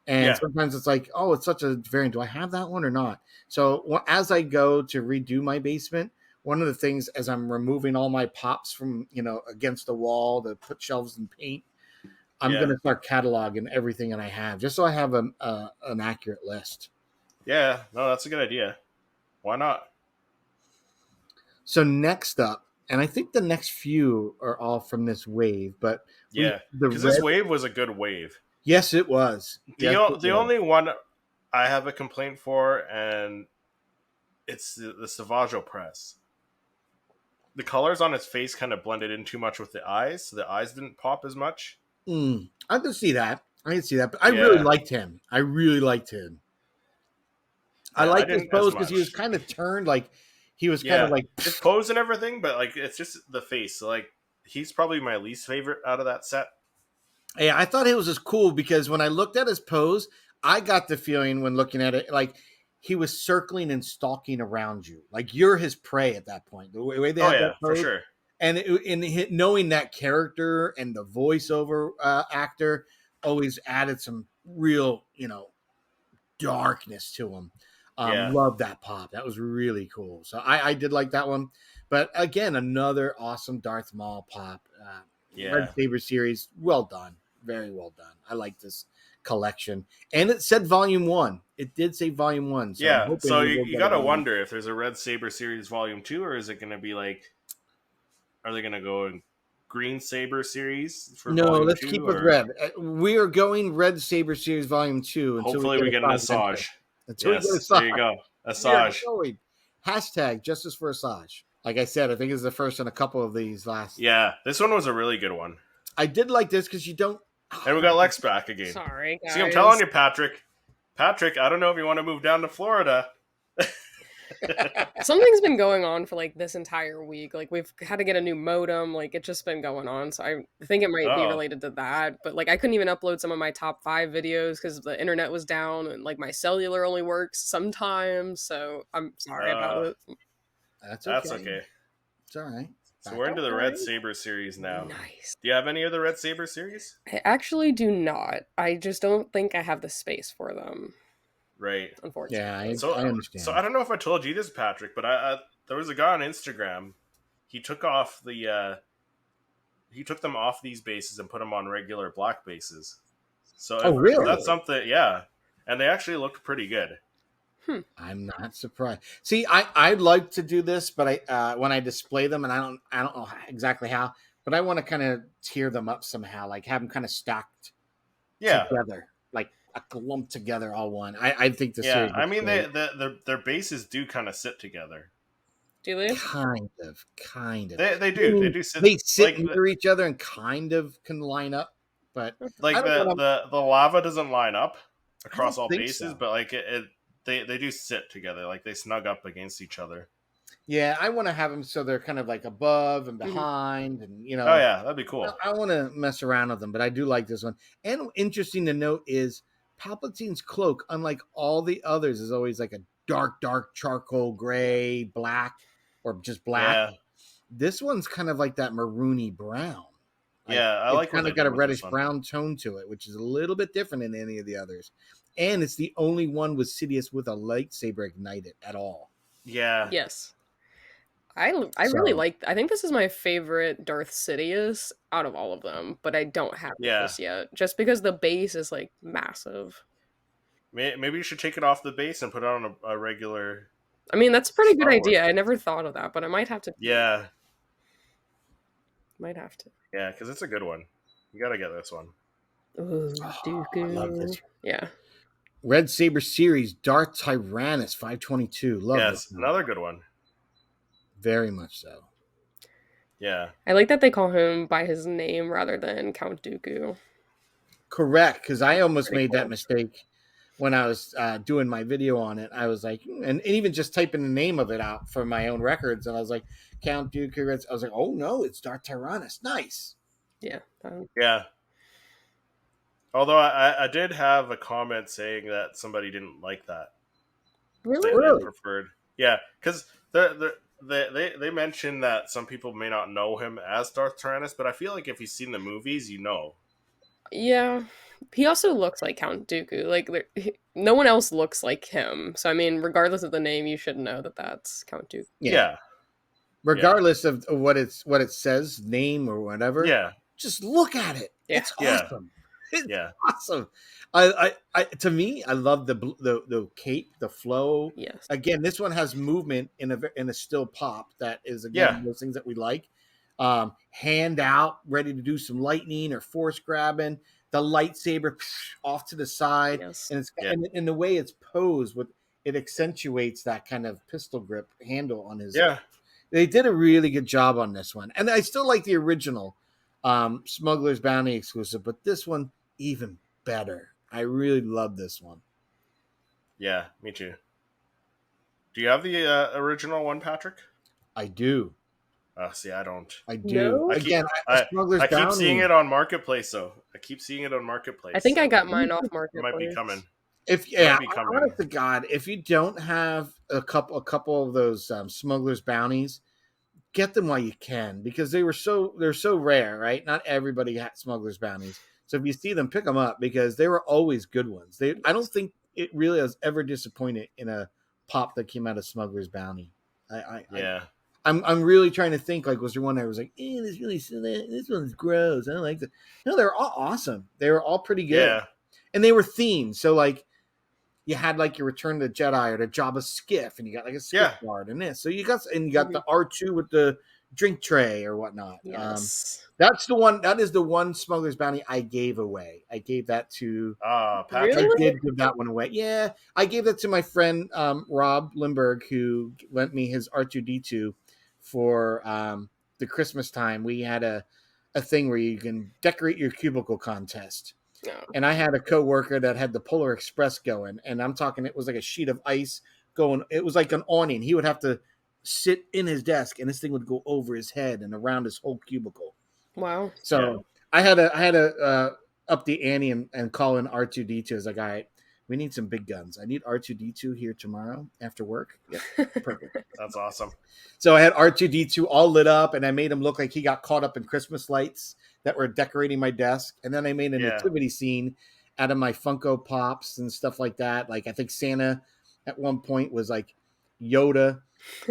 And sometimes it's like, oh, it's such a variant. Do I have that one or not? So as I go to redo my basement, one of the things, as I'm removing all my pops from, against the wall to put shelves and paint, I'm going to start cataloging everything that I have, just so I have an accurate list. Yeah, no, that's a good idea. Why not? So next up, and I think the next few are all from this wave, but because this wave was a good wave. Yes, it was. The only one I have a complaint for, and it's the Savage Press. The colors on his face kind of blended in too much with the eyes, so the eyes didn't pop as much. I can see that. But I really liked him. I liked his pose because he was kind of turned, like he was kind of like his pose and everything, but like it's just the face. So like he's probably my least favorite out of that set. Yeah, I thought it was just cool because when I looked at his pose, I got the feeling when looking at it, like he was circling and stalking around you, like you're his prey at that point. The way they had that pose, for sure. And knowing that character and the voiceover actor always added some real, darkness to him. Love that pop. That was really cool. So I did like that one. But again, another awesome Darth Maul pop. Red Saber series. Well done. Very well done. I like this collection. And it said Volume 1. It did say Volume 1. So so you got to wonder if there's a Red Saber series Volume 2, or is it going to be like, are they going to go in Green Saber series for Volume 2? Let's keep with Red. We are going Red Saber series Volume 2. Hopefully we get an Asajj. There you go. Asajj. Hashtag justice for Asajj. Like I said, I think it's the first in a couple of these last. Yeah, this one was a really good one. I did like this because you don't. And we got Lex back again. Sorry, guys. See, I'm telling you, Patrick. Patrick, I don't know if you want to move down to Florida. Something's been going on for like this entire week. Like we've had to get a new modem. Like it's just been going on. So I think it might be related to that. But like I couldn't even upload some of my top 5 videos because the internet was down and like my cellular only works sometimes. So I'm sorry about it. That's That's okay. It's all right. So we're into the Red Saber series now. Nice. Do you have any of the Red Saber series? I actually do not. I just don't think I have the space for them. Right. Unfortunately. Yeah, I understand. So I don't know if I told you this, Patrick, but there was a guy on Instagram. He took off he took them off these bases and put them on regular black bases. So really? That's something, yeah. And they actually looked pretty good. I'm not surprised. See, I'd like to do this, but I when I display them, and I don't know exactly how, but I want to kind of tier them up somehow, like have them kind of stacked together, like a lump together, all one. I think the series. I mean, their bases do kind of sit together. Do they? Kind of. They do. They do sit. They sit near each other and kind of can line up, but like the lava doesn't line up across all bases, so. but like they do sit together, like they snug up against each other. Yeah, I want to have them so they're kind of like above and behind, and you know. Oh yeah, that'd be cool. I want to mess around with them, but I do like this one. And interesting to note is Palpatine's cloak, unlike all the others, is always like a dark charcoal gray, black, or just black. Yeah. This one's kind of like that maroony brown. I like kind of got a reddish brown tone to it, which is a little bit different than any of the others. And it's the only one with Sidious with a lightsaber ignited at all. Yeah. Yes. I really like. I think this is my favorite Darth Sidious out of all of them, but I don't have this yet, just because the base is like massive. Maybe you should take it off the base and put it on a regular. I mean, that's a pretty good idea. I never thought of that, but I might have to. Yeah. Might have to. Yeah, because it's a good one. You gotta get this one. Ooh, Dooku. I love this. Yeah. Red Saber series, Darth Tyrannus 522. Love this. Another good one. Very much so. Yeah. I like that they call him by his name rather than Count Dooku. Correct, because I almost made that mistake when I was doing my video on it. I was like, and even just typing the name of it out for my own records, and I was like, Count Dooku. I was like, oh no, it's Darth Tyrannus. Nice. Yeah. Yeah. Although I did have a comment saying that somebody didn't like that. Really? They preferred. Yeah, because they mentioned that some people may not know him as Darth Tyrannus, but I feel like if you've seen the movies, you know. Yeah. He also looks like Count Dooku. Like, no one else looks like him. So, I mean, regardless of the name, you should know that that's Count Dooku. Yeah. Regardless of what it says, name or whatever. Yeah. Just look at it. Yeah. It's awesome. It's awesome. I to me, I love the cape, the flow. Yes. Again, this one has movement in a still pop. That is again those things that we like. Hand out, ready to do some lightning or force grabbing. The lightsaber off to the side, and in the way it's posed, with it accentuates that kind of pistol grip handle on his. Yeah, they did a really good job on this one, and I still like the original Smuggler's Bounty exclusive, but this one even better. I really love this one. Yeah, me too. Do you have the original one, Patrick? I do. See, I don't. I do. No? I keep seeing it on Marketplace, though. I think I got mine off Marketplace. It might be coming. Honest to God, if you don't have a couple of those Smuggler's Bounties, get them while you can, because they're so rare, right? Not everybody had Smuggler's Bounties. So if you see them, pick them up, because they were always good ones. I don't think it really was ever disappointed in a pop that came out of Smuggler's Bounty. I'm really trying to think, like, was there one that was like, this really silly, this one's gross, I don't like that. No, they're all awesome. They were all pretty good. Yeah. And they were themed. So like you had like your Return to the Jedi or the Jabba skiff, and you got like a skiff guard and this. So you got the R2 with the drink tray or whatnot. Yes. That's the one. That is the one Smuggler's Bounty I gave away. I gave that to Patrick. I did give that one away. Yeah, I gave that to my friend Rob Limberg, who lent me his R2D2 for the Christmas time. We had a thing where you can decorate your cubicle contest. And I had a coworker that had the Polar Express going, and I'm talking, it was like a sheet of ice going. It was like an awning. He would have to sit in his desk, and this thing would go over his head and around his whole cubicle. Wow. So I had to up the ante and call in R2D2 as like, all right, we need some big guns. I need R2D2 here tomorrow after work. Yep, perfect. That's awesome. So I had R2D2 all lit up, and I made him look like he got caught up in Christmas lights that were decorating my desk. And then I made a nativity scene out of my Funko Pops and stuff like that. Like I think Santa at one point was like Yoda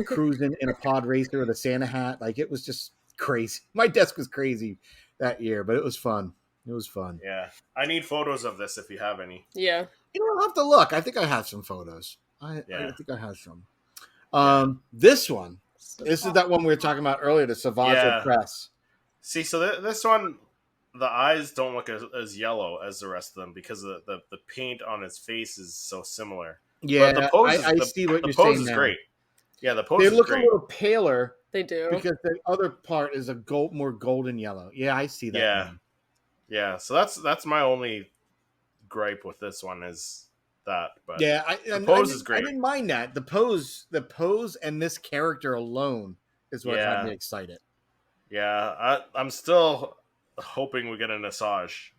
cruising in a pod racer with a Santa hat. Like it was just crazy. My desk was crazy that year, but it was fun. It was fun. Yeah. I need photos of this if you have any. Yeah. You know, I'll have to look. I think I have some photos. I think I have some. This one. This is that one we were talking about earlier, the Savage Press. See, so this one, the eyes don't look as yellow as the rest of them because the paint on his face is so similar. Yeah, but the pose I see what you're saying. The pose is great. Yeah, the pose is great. They look a little paler. They do. Because the other part is a more golden yellow. Yeah, I see that. Yeah. One. Yeah, so that's my only gripe with this one is that. But yeah, the pose is great. I didn't mind that. The pose and this character alone is what got me excited. Yeah, I'm still hoping we get an Asajj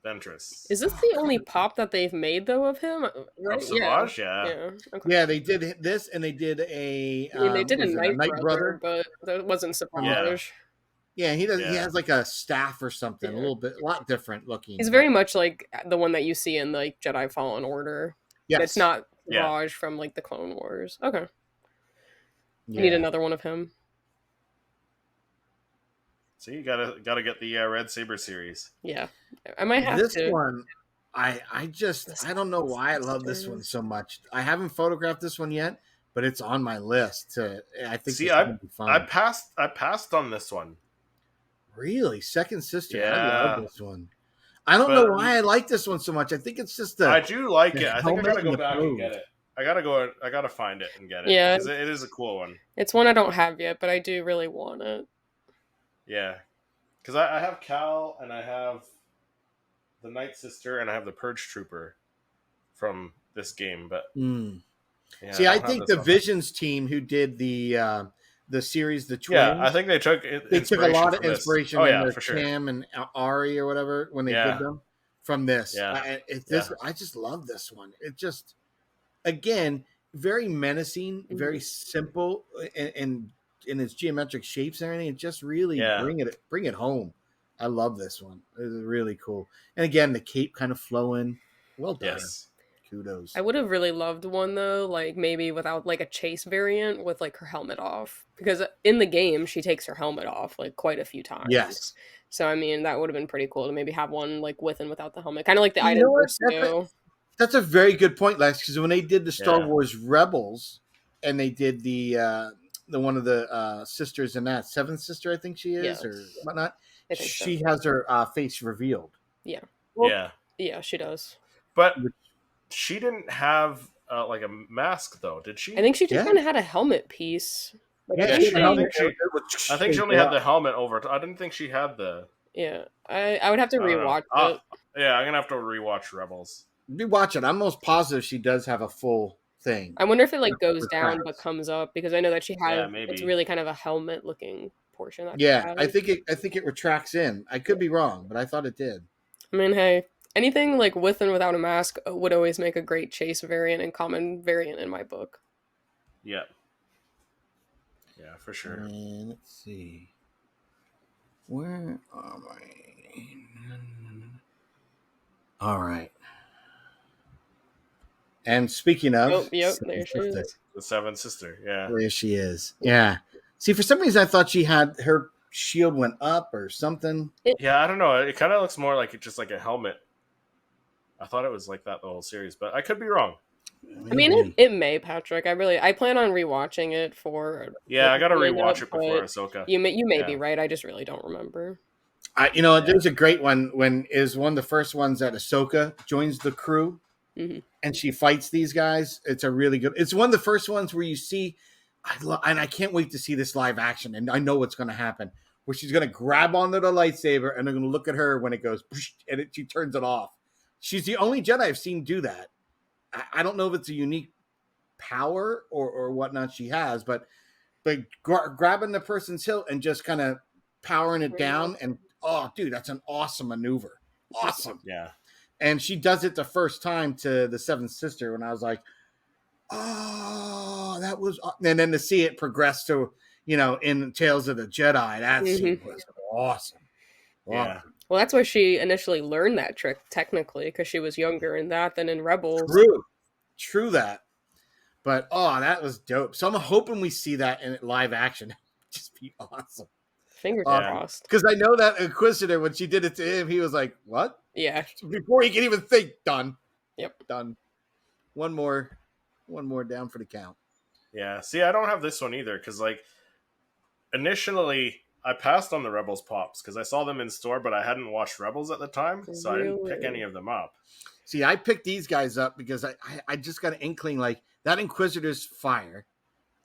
Ventress. Is this the only pop that they've made though of him? Right? Of Savage, yeah. Okay. Yeah, they did this, and they did a. They did a Night Brother, but that wasn't Savage. Yeah, he does. Yeah. He has like a staff or something, a lot different looking. He's very much like the one that you see in like Jedi Fallen Order. Yes, it's not Savage from like the Clone Wars. Okay, you need another one of him. So you gotta get the Red Saber series. Yeah, I might have this to. one. I don't know why I love this one so much. I haven't photographed this one yet, but it's on my list. I think. See, I passed on this one. Really, Second Sister. Yeah. I love this one. I don't know why I like this one so much. I think it's just I do like it. I think I gotta go back and get it. I gotta find it and get it. Yeah, because it is a cool one. It's one I don't have yet, but I do really want it. Yeah, because I have Cal and I have the Night Sister and I have the Purge Trooper from this game. But see, I think the Visions team who did the series, the twins. Yeah, I think they took a lot of inspiration in their Cam and Ari or whatever when they did them from this. Yeah. I just love this one. It just, again, very menacing, very simple, and in its geometric shapes and everything. It just really bring it home. I love this one. It was really cool. And again, the cape kind of flowing. Well done. Yes. Kudos. I would have really loved one though, like maybe without like a chase variant with like her helmet off, because in the game she takes her helmet off like quite a few times. Yes. So I mean that would have been pretty cool to maybe have one like with and without the helmet, kind of like the item do. That's a very good point, Lex. Because when they did the Star Wars Rebels, and they did the one of the sisters in that seventh sister, I think she is or whatnot. She has her face revealed. Yeah. Well, yeah, she does. But she didn't have like a mask, though, did she? I think she just kind of had a helmet piece. Like, I think she only had the helmet over. I didn't think she had the. Yeah, I would have to rewatch it. Yeah, I'm gonna have to rewatch Rebels. Rewatch it. I'm most positive she does have a full thing. I wonder if it like goes down but comes up, because I know that she had. Maybe. It's really kind of a helmet looking portion. I think it retracts in. I could be wrong, but I thought it did. I mean, hey. Anything like with and without a mask would always make a great chase variant and common variant in my book. Yeah. Yeah, for sure. And let's see. Where am I? All right. And speaking of... Yep, there she is. The Seventh Sister, yeah. There she is. Yeah. See, for some reason I thought she had... Her shield went up or something. Yeah, I don't know. It kind of looks more like just like a helmet. I thought it was like that the whole series, but I could be wrong. I mean, it may, Patrick. I plan on rewatching it for. Yeah, I gotta rewatch it before Ahsoka. You may be right. I just really don't remember. There's a great one when is one of the first ones that Ahsoka joins the crew, and she fights these guys. It's a really good. It's one of the first ones where you see, and I can't wait to see this live action, and I know what's going to happen. Where she's going to grab onto the lightsaber, and they're going to look at her when it goes, and she turns it off. She's the only Jedi I've seen do that. I don't know if it's a unique power or whatnot she has, but grabbing the person's hilt and just kind of powering it down, and oh, dude, that's an awesome maneuver. Awesome. Yeah. And she does it the first time to the Seventh Sister, when I was like, oh, that was, and then to see it progress to, in Tales of the Jedi, that scene was awesome. Yeah. Well, that's where she initially learned that trick, technically, because she was younger in that than in Rebels. True that. But, oh, that was dope. So I'm hoping we see that in live action. Just be awesome. Fingers crossed. Because I know that Inquisitor, when she did it to him, he was like, what? Yeah. Before he could even think, done. Yep. Done. One more down for the count. Yeah. See, I don't have this one either, because, like, initially I passed on the Rebels Pops because I saw them in store, but I hadn't watched Rebels at the time, so I didn't pick any of them up. See, I picked these guys up because I just got an inkling, like, that Inquisitor's fire,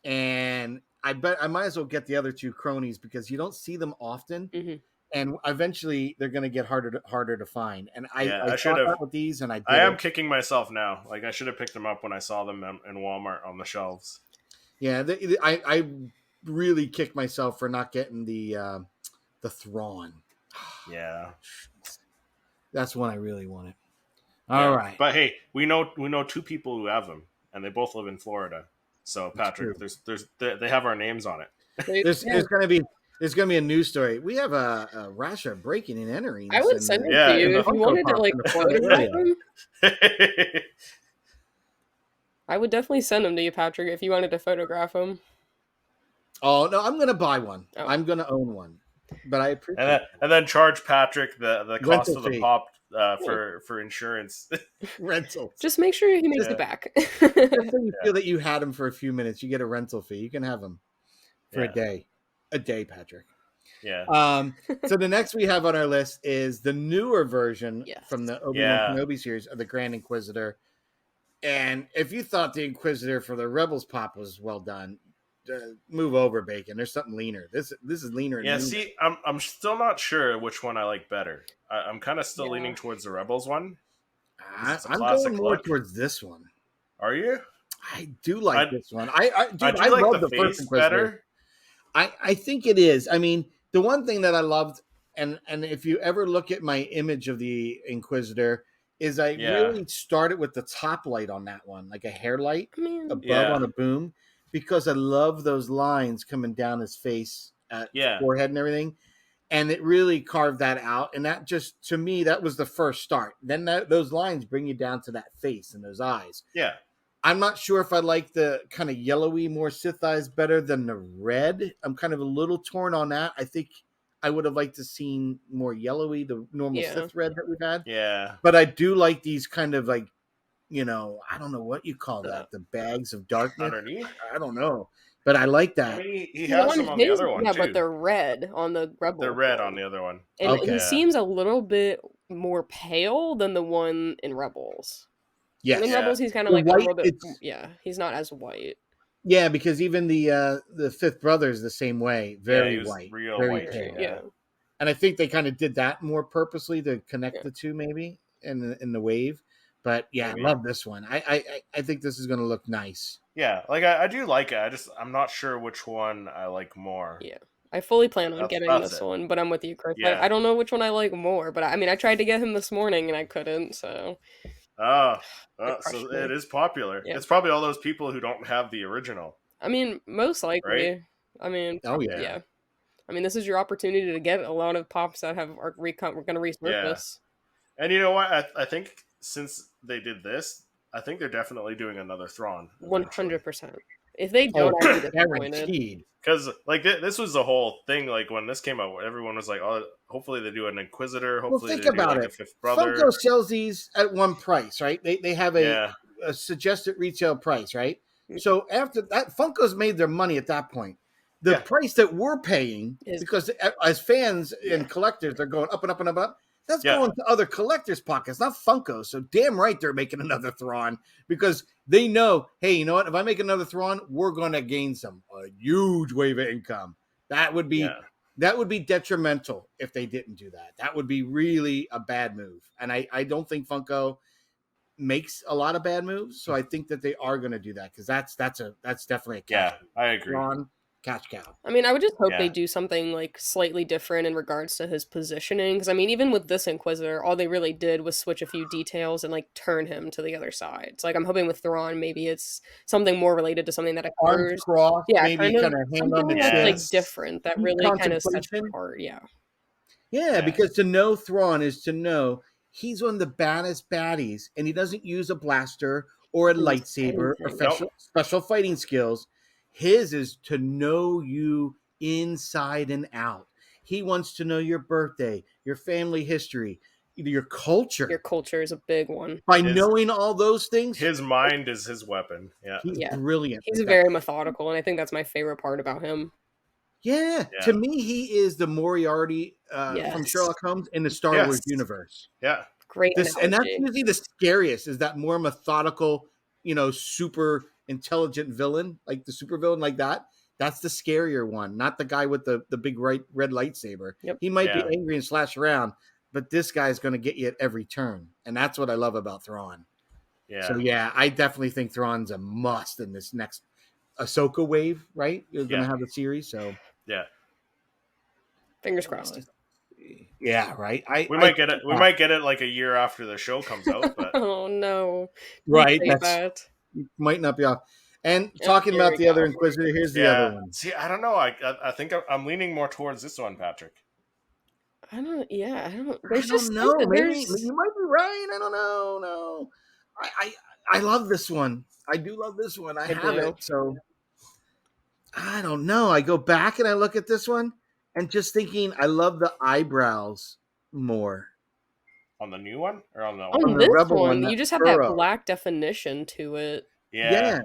and I bet I might as well get the other two cronies because you don't see them often, and eventually they're going to get harder to find. And I should have with these, and I am kicking myself now. Like, I should have picked them up when I saw them in Walmart on the shelves. Yeah, I really kicked myself for not getting the Thrawn. Yeah, that's one I really wanted. All right, but hey, we know two people who have them, and they both live in Florida. So Patrick, they have our names on it. There's gonna be a news story. We have a rash of breaking and entering. I would send it to you if you wanted to, like, photograph them. I would definitely send them to you, Patrick, if you wanted to photograph them. Oh no, I'm gonna buy one. Oh. I'm gonna own one. But I appreciate and then charge Patrick the cost of the pop for insurance. Rental. Just make sure he makes it back. You feel that you had him for a few minutes, you get a rental fee. You can have him for a day, Patrick. Yeah. So the next we have on our list is the newer version from the Obi-Wan Kenobi series of the Grand Inquisitor. And if you thought the Inquisitor for the Rebels pop was well done, move over, Bacon. There's something leaner. This is leaner. Yeah, see, I'm still not sure which one I like better. I'm kind of still leaning towards the Rebels one. I'm going more towards this one. Are you? I do like this one. I like love the first Inquisitor better. I think it is. I mean, the one thing that I loved, and if you ever look at my image of the Inquisitor, is I really started with the top light on that one, like a hair light above on a boom, because I love those lines coming down his face, forehead and everything. And it really carved that out. And that just, to me, that was the first start. Then those lines bring you down to that face and those eyes. Yeah. I'm not sure if I like the kind of yellowy, more Sith eyes better than the red. I'm kind of a little torn on that. I think I would have liked to seen more yellowy, the normal Sith red that we've had. Yeah. But I do like these kind of like, I don't know what you call that. The bags of darkness. Underneath? I don't know. But I like that. I mean, he has them on the other one, too. But they're red on the Rebel. They're red on the other one. And he seems a little bit more pale than the one in Rebels. Yes. In Rebels, he's kind of like a little bit... Yeah, he's not as white. Yeah, because even the fifth brother is the same way. Very white. Real very white. pale. Yeah. And I think they kind of did that more purposely to connect the two, maybe, in the wave. But yeah, maybe. I love this one. I think this is going to look nice. Yeah, like I do like it. I'm not sure which one I like more. Yeah, I fully plan on getting this one, but I'm with you, Chris. Yeah. I don't know which one I like more, but I mean, I tried to get him this morning and I couldn't. So. So it is popular. Yeah. It's probably all those people who don't have the original. I mean, most likely. Right? I mean, yeah. I mean, this is your opportunity to get a lot of pops that are going to resurface. Yeah. And you know what? I think since they did this, I think they're definitely doing another Thrawn. 100%. If they don't, I'll be disappointed. Because like this was the whole thing. Like when this came out, everyone was like, "Oh, hopefully they do an Inquisitor. Hopefully think they about do like a fifth brother." Funko sells these at one price, right? They have a suggested retail price, right? So after that, Funko's made their money at that point. The price that we're paying, because as fans and collectors, they're going up and up and up and up. That's going to other collectors' pockets, not Funko. So damn right they're making another Thrawn because they know, hey, you know what? If I make another Thrawn, we're going to gain a huge wave of income. That would be detrimental if they didn't do that. That would be really a bad move. And I don't think Funko makes a lot of bad moves. So I think that they are going to do that because that's definitely a catch. Yeah, I agree. Thrawn, catch cow. I mean, I would just hope they do something like slightly different in regards to his positioning. Because I mean, even with this Inquisitor, all they really did was switch a few details and like turn him to the other side. So like, I'm hoping with Thrawn, maybe it's something more related to something that occurs. Arms crossed, maybe kind of hand on the chest, chest, like different that really kind of sets it apart. Yeah, because to know Thrawn is to know he's one of the baddest baddies, and he doesn't use a blaster or a lightsaber or special fighting skills. His is to know you inside and out. He wants to know your birthday, your family history, your culture. Your culture is a big one. By knowing all those things, his mind is his weapon. Yeah, he's brilliant. He's very methodical, and I think that's my favorite part about him. Yeah, to me, he is the Moriarty from Sherlock Holmes in the Star Wars universe. Yeah, great. And that's usually the scariest, is that more methodical, super intelligent villain, like the super villain like that. That's the scarier one, not the guy with the big red lightsaber. Yep. He might be angry and slash around, but this guy's going to get you at every turn. And that's what I love about Thrawn. Yeah. So, I definitely think Thrawn's a must in this next Ahsoka wave, right? You're going to have a series, so... Yeah. Fingers crossed. Yeah, right. We might get it. We might get it like a year after the show comes out. But oh no! Right, that might not be off. And talking about the other Inquisitor, here's the other one. See, I don't know. I think I'm leaning more towards this one, Patrick. I don't. Yeah, I don't. There's just no. Maybe you might be right. I don't know. No, I love this one. I do love this one. I have it. So. I don't know. I go back and I look at this one and just thinking I love the eyebrows more. On the new one or on the this Rebel one? You just have that black definition to it. Yeah.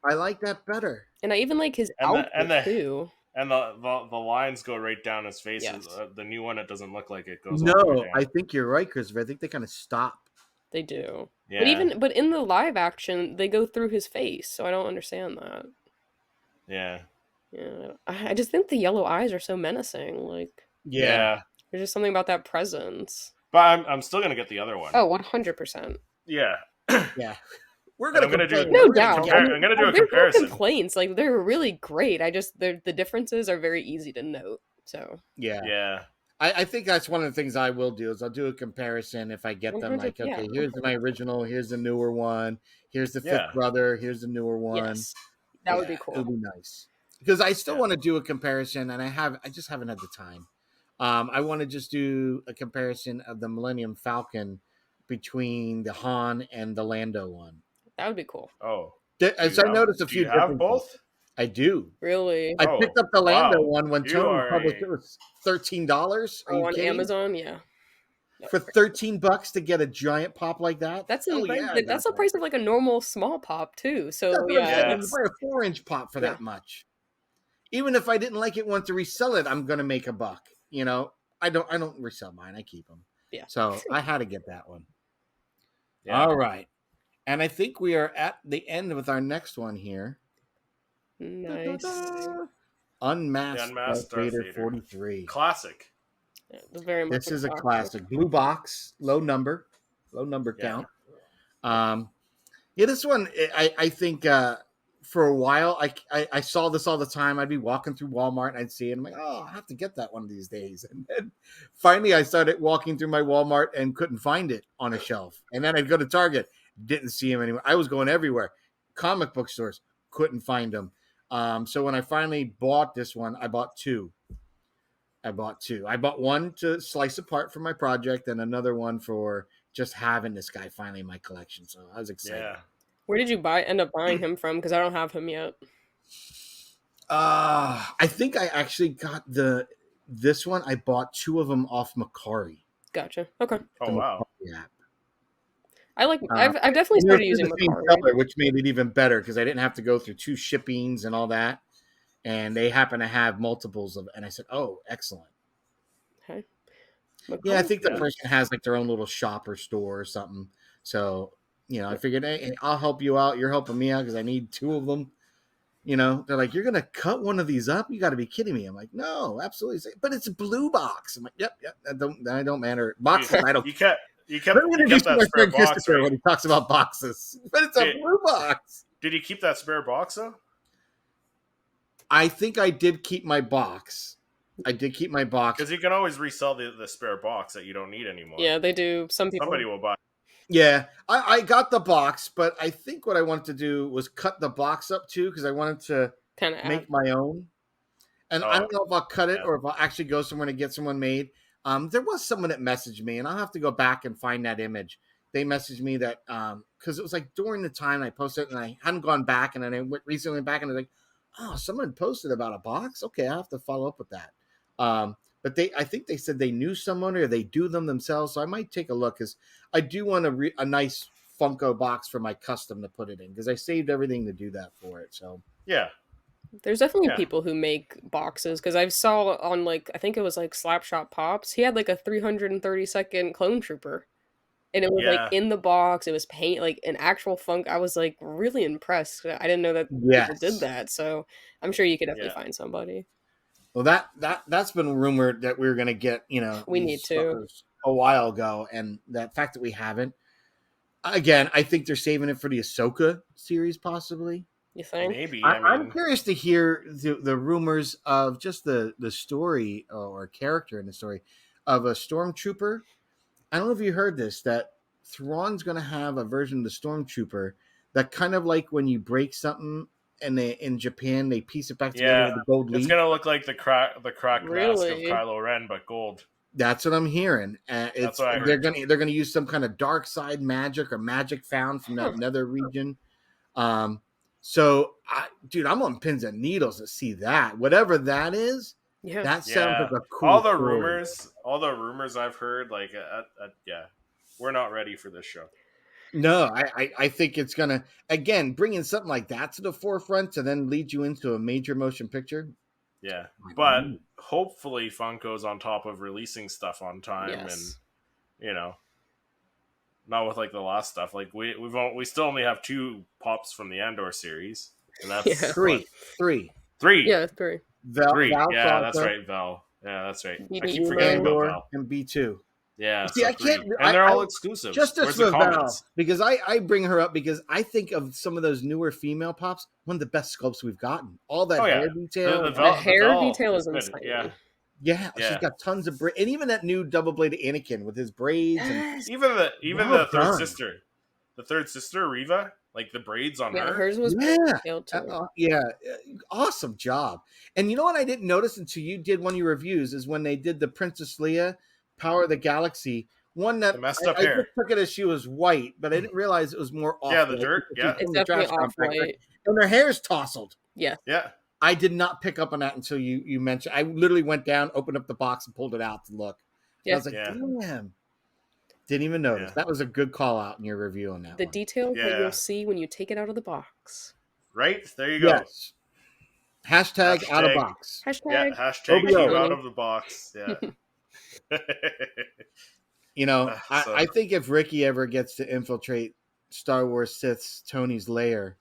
I like that better. And I even like his outfit too. And the lines go right down his face. Yes. The new one, it doesn't look like it goes. No, I think you're right, Christopher. I think they kind of stop. They do. Yeah. But in the live action, they go through his face, so I don't understand that. Yeah. Yeah. I just think the yellow eyes are so menacing. Like, there's just something about that presence. But I'm still gonna get the other one. Oh, 100%. Yeah. Yeah. I'm gonna do no doubt. I'm gonna do a comparison. No complaints. Like, they're really great. The differences are very easy to note. So yeah. I think that's one of the things I will do is I'll do a comparison if I get them. Like, okay, here's my original, here's the newer one, here's the fifth brother, here's the newer one. Yes. That would be cool. It would be nice. Because I still want to do a comparison, and I just haven't had the time. I want to just do a comparison of the Millennium Falcon between the Han and the Lando one. That would be cool. Oh, as I noticed a few different. Have both? I do. Really? I picked up the Lando one when Tony published it. It was $13. Are you on kidding? Amazon? Yeah. For $13 to get a giant pop like that? That's that's the price of like a normal small pop too. So you buy a 4-inch pop for that much. Even if I didn't like it, want to resell it, I'm gonna make a buck. I don't resell mine. I keep them. Yeah. So I had to get that one. Yeah. All right, and I think we are at the end with our next one here. Nice. Unmasked Darth Vader 43. Classic. Yeah, very much. This is a classic. Blue box, low number count. This one, I think. For a while, I saw this all the time. I'd be walking through Walmart and I'd see it. I'm like, oh, I have to get that one of these days. And then finally, I started walking through my Walmart and couldn't find it on a shelf. And then I'd go to Target, didn't see him anywhere. I was going everywhere. Comic book stores, couldn't find them. So when I finally bought this one, I bought two. I bought one to slice apart for my project and another one for just having this guy finally in my collection. So I was excited. Yeah. Where did you end up buying him from? Because I don't have him yet. I think I actually got this one. I bought two of them off Macari. Gotcha. Okay. Oh wow. Yeah. I've definitely started using Macari, which made it even better because I didn't have to go through two shippings and all that. And they happen to have multiples of, and I said, "Oh, excellent." Okay. Yeah, I think the person has like their own little shop or store or something. So. I figured, hey, I'll help you out. You're helping me out because I need two of them. They're like, you're going to cut one of these up? You got to be kidding me. I'm like, no, absolutely. But it's a blue box. I'm like, yep. That don't matter. Boxes, I don't. You kept that spare box, right? When he talks about boxes, but it's a blue box. Did you keep that spare box though? I think I did keep my box. Because you can always resell the spare box that you don't need anymore. Yeah, they do. Somebody will buy. Yeah, I got the box, but I think what I wanted to do was cut the box up too, because I wanted to kind of make my own. And I don't know if I'll cut it or if I'll actually go somewhere to get someone made. There was someone that messaged me, and I'll have to go back and find that image. They messaged me that because it was like during the time I posted it, and I hadn't gone back, and then I went recently back, and I was like, oh, someone posted about a box. Okay, I have to follow up with that. But I think they said they knew someone or they do them themselves, so I might take a look because I do want a nice Funko box for my custom to put it in because I saved everything to do that for it. So yeah. There's definitely people who make boxes because I saw on like I think it was like Slapshot Pops. He had like a 330-second clone trooper, and it was like in the box. It was paint like an actual Funk. I was like really impressed. I didn't know that people did that. So I'm sure you could definitely find somebody. Well, that's been rumored that we were going to get. We need to a while ago, and that fact that we haven't. Again, I think they're saving it for the Ahsoka series, possibly. You think? Maybe. I'm curious to hear the rumors of just the story or character in the story of a stormtrooper. I don't know if you heard this, that Thrawn's going to have a version of the stormtrooper that kind of like when you break something and in Japan they piece it back together with the gold leaf. It's going to look like the cracked mask of Kylo Ren, but gold. That's what I'm hearing. That's what I heard. They're going to use some kind of dark side magic or magic found from that nether region. So, dude, I'm on pins and needles to see that. Whatever that is, that sounds like a cool all the rumors I've heard, like, we're not ready for this show. No, I think it's going to, again, bringing something like that to the forefront to then lead you into a major motion picture. Yeah, but hopefully Funko's on top of releasing stuff on time and, not with like the last stuff. Like we still only have 2 pops from the Andor series, and that's three. Yeah, 3. Val, yeah, that's right. Val. Yeah, that's right. I keep forgetting about Val and B2. Yeah, see, I can't. And they're all exclusive. Just for Val, because I bring her up because I think of some of those newer female pops. One of the best sculpts we've gotten. All that hair detail. The hair detail is insane. Yeah, she's got tons of and even that new double-bladed Anakin with his braids. And even the third sister, Reva, like the braids on her. Hers was awesome job. And you know what I didn't notice until you did one of your reviews is when they did the Princess Leia Power of the Galaxy one that messed up I hair. just took it as she was white, but I didn't realize it was more off. Yeah, the dirt. Yeah, it's definitely off white. And her hair is tousled. Yeah. I did not pick up on that until you mentioned. I literally went down, opened up the box, and pulled it out to look. I was like, damn. Didn't even notice. That was a good call out in your review on that. The detail that you'll see when you take it out of the box. Right? There you go. Yes. Hashtag out of box. Hashtag keep out of the box. Yeah. I think if Ricky ever gets to infiltrate Star Wars Sith's Tony's lair,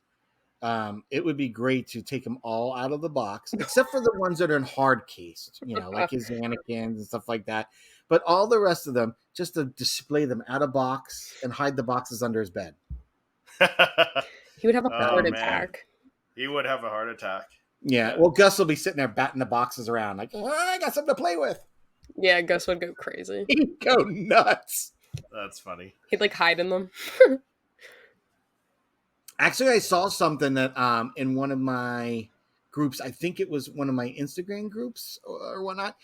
it would be great to take them all out of the box, except for the ones that are in hard cased, like his Anakins and stuff like that. But all the rest of them, just to display them out of box and hide the boxes under his bed. He would have a heart attack. He would have a heart attack. Yeah. Well, Gus will be sitting there batting the boxes around like, I got something to play with. Yeah, Gus would go crazy. He'd go nuts. That's funny. He'd like hide in them. Actually, I saw something that in one of my groups, I think it was one of my Instagram groups or whatnot.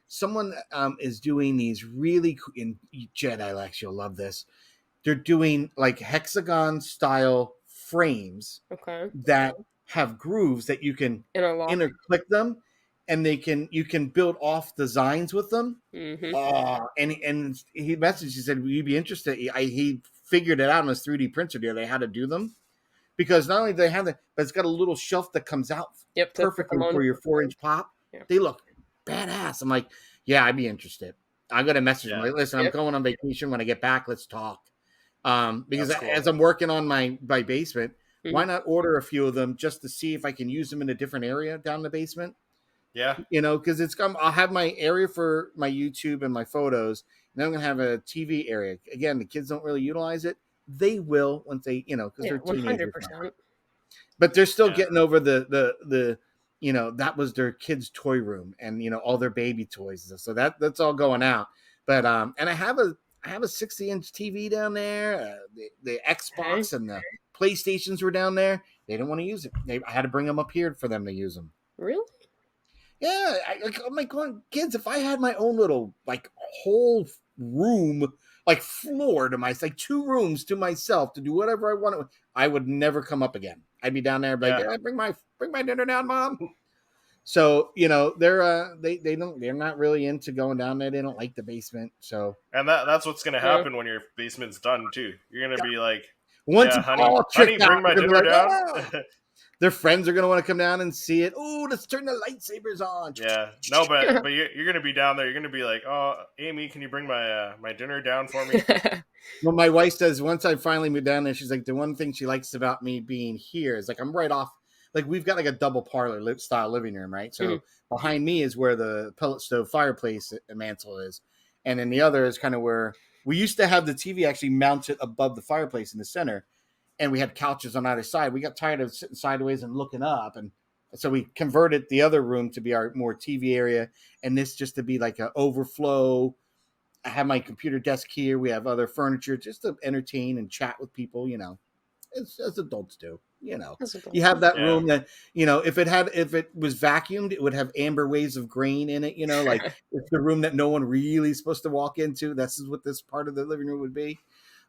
Someone is doing these really cool, in Jedi Lex, you'll love this. They're doing like hexagon style frames that have grooves that you can interclick them, and you can build off designs with them. Mm-hmm. And he messaged, he said, "Will you be interested?" He figured it out on his 3D printer the other day how to do them, because not only do they have that, but it's got a little shelf that comes out perfectly for your 4-inch pop. Yeah. They look badass. I'm like, yeah, I'd be interested. I got a message. Like, listen, I'm going on vacation. When I get back, let's talk. Because as I'm working on my basement, why not order a few of them just to see if I can use them in a different area down the basement? Yeah. Because I'll have my area for my YouTube and my photos, Then I'm going to have a TV area. Again, the kids don't really utilize it. They will once they, because they're teenagers. 100%. But they're still getting over the that was their kids' toy room and all their baby toys. So that's all going out. But and I have a 60-inch TV down there. The Xbox and the PlayStations were down there. They didn't want to use it. I had to bring them up here for them to use them. Really? Yeah, I'm like, kids, if I had my own little whole room, floor to myself, 2 rooms to myself to do whatever I wanted, I would never come up again. I'd be down there, bring my dinner down, Mom. So they're not really into going down there. They don't like the basement. So that's what's gonna happen when your basement's done too. You're gonna be like, once honey, bring my dinner down. Their friends are going to want to come down and see it. Oh, let's turn the lightsabers on. Yeah. No, but you're going to be down there. You're going to be like, oh, Amy, can you bring my dinner down for me? Well, my wife says once I finally moved down there, she's like, the one thing she likes about me being here is I'm right off. We've got a double parlor style living room, right? So behind me is where the pellet stove fireplace mantle is. And then the other is kind of where we used to have the TV actually mounted above the fireplace in the center. And we had couches on either side. We got tired of sitting sideways and looking up. And so we converted the other room to be our more TV area. And this just to be like an overflow. I have my computer desk here. We have other furniture just to entertain and chat with people, as adults do, You have that room that, if it was vacuumed, it would have amber waves of grain in it, it's the room that no one really is supposed to walk into. This is what this part of the living room would be.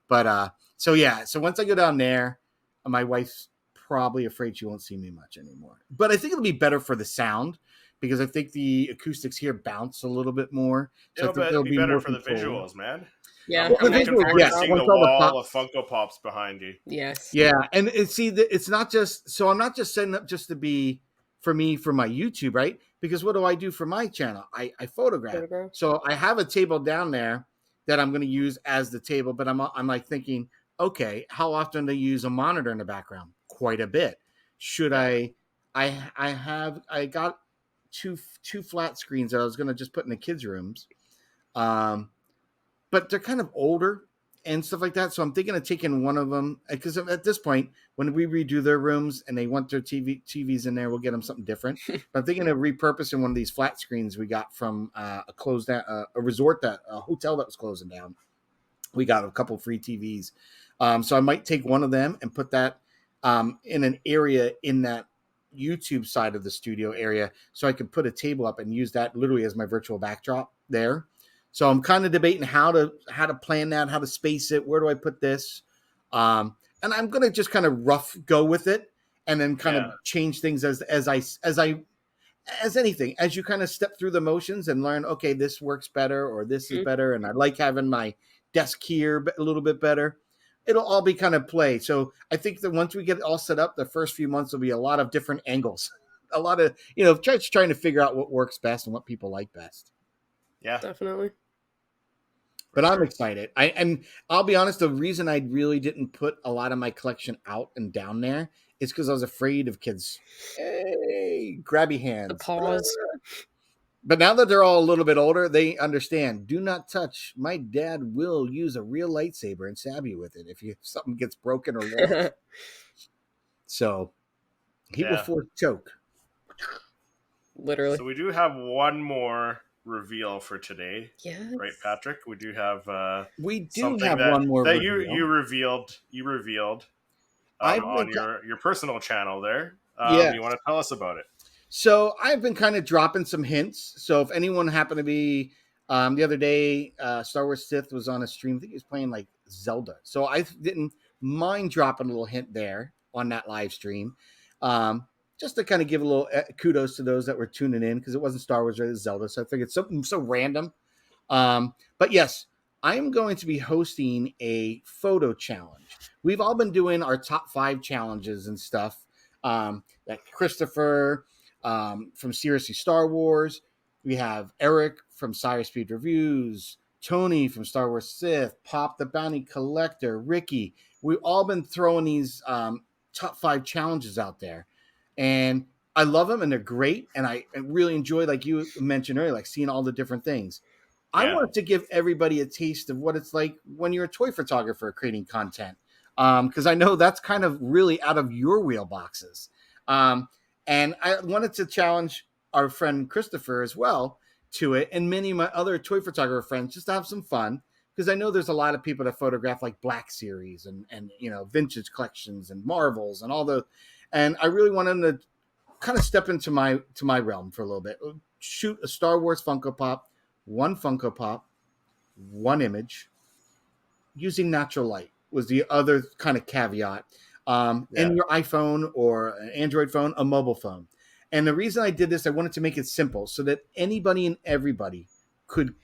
But so once I go down there, my wife's probably afraid she won't see me much anymore. But I think it'll be better for the sound because I think the acoustics here bounce a little bit more. So it'll be better for the visuals, man. Yeah, I'm looking forward to seeing the wall of Funko Pops behind you. Yes. Yeah, and see, it's not just so I'm not just setting up just to be for me for my YouTube, right? Because what do I do for my channel? I photograph. So I have a table down there that I'm going to use as the table, but I'm thinking, okay, how often do I use a monitor in the background? Quite a bit. Should I got two flat screens that I was going to just put in the kids' rooms, but they're kind of older and stuff like that. So I'm thinking of taking one of them because at this point, when we redo their rooms and they want their TVs in there, we'll get them something different. But I'm thinking of repurposing one of these flat screens we got from a hotel that was closing down. We got a couple free TVs. So I might take one of them and put that in an area in that YouTube side of the studio area. So I could put a table up and use that literally as my virtual backdrop there. So I'm kind of debating how to plan that, how to space it. Where do I put this? And I'm going to just kind of rough go with it and then kind of change things as anything, as you kind of step through the motions and learn, okay, this works better or this is better. And I like having my desk here a little bit better. It'll all be kind of play. So I think that once we get it all set up, the first few months will be a lot of different angles, a lot of, trying to figure out what works best and what people like best. Yeah, definitely. But I'm excited. And I'll be honest, the reason I really didn't put a lot of my collection out and down there is because I was afraid of kids. Hey, grabby hands. The paws. But now that they're all a little bit older, they understand. Do not touch. My dad will use a real lightsaber and stab you with it if something gets broken or lost. So he will force choke. Literally. So we do have one more reveal for today. Yeah. Right, Patrick? We do have one more that reveal. you revealed on your personal channel there. You want to tell us about it? So I've been kind of dropping some hints. So if anyone happened to be the other day, Star Wars Sith was on a stream. I think he was playing Zelda. So I didn't mind dropping a little hint there on that live stream. Just to kind of give a little kudos to those that were tuning in because it wasn't Star Wars or Zelda. So I figured something so random. But yes, I am going to be hosting a photo challenge. We've all been doing our top 5 challenges and stuff. Like Christopher from Seriously Star Wars. We have Eric from Sire Speed Reviews. Tony from Star Wars Sith. Pop the Bounty Collector. Ricky. We've all been throwing these top 5 challenges out there. And I love them and they're great. And I really enjoy, like you mentioned earlier, seeing all the different things. I wanted to give everybody a taste of what it's like when you're a toy photographer creating content. Because I know that's kind of really out of your wheelboxes. And I wanted to challenge our friend Christopher as well to it, and many of my other toy photographer friends, just to have some fun. Because I know there's a lot of people that photograph like Black Series and vintage collections and Marvels and all the, and I really wanted to kind of step into my realm for a little bit. Shoot a Star Wars Funko Pop, one Funko Pop, one image, using natural light was the other kind of caveat. And your iPhone or an Android phone, a mobile phone. And the reason I did this, I wanted to make it simple so that anybody and everybody could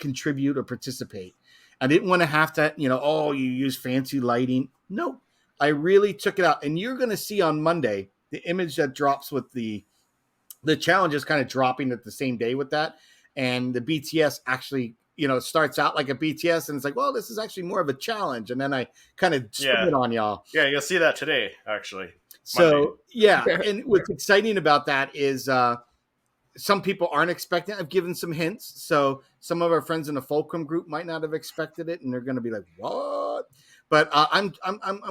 contribute or participate. I didn't want to have to, you use fancy lighting. No, I really took it out. And you're going to see on Monday the image that drops with the challenge is kind of dropping at the same day with that. And the BTS actually, starts out like a BTS, and it's like, well, this is actually more of a challenge. And then I kind of spin it on y'all. Yeah, you'll see that today, actually. So, and what's exciting about that is some people aren't expecting it. I've given some hints. So some of our friends in the Fulcrum group might not have expected it, and they're going to be like, what? But I'm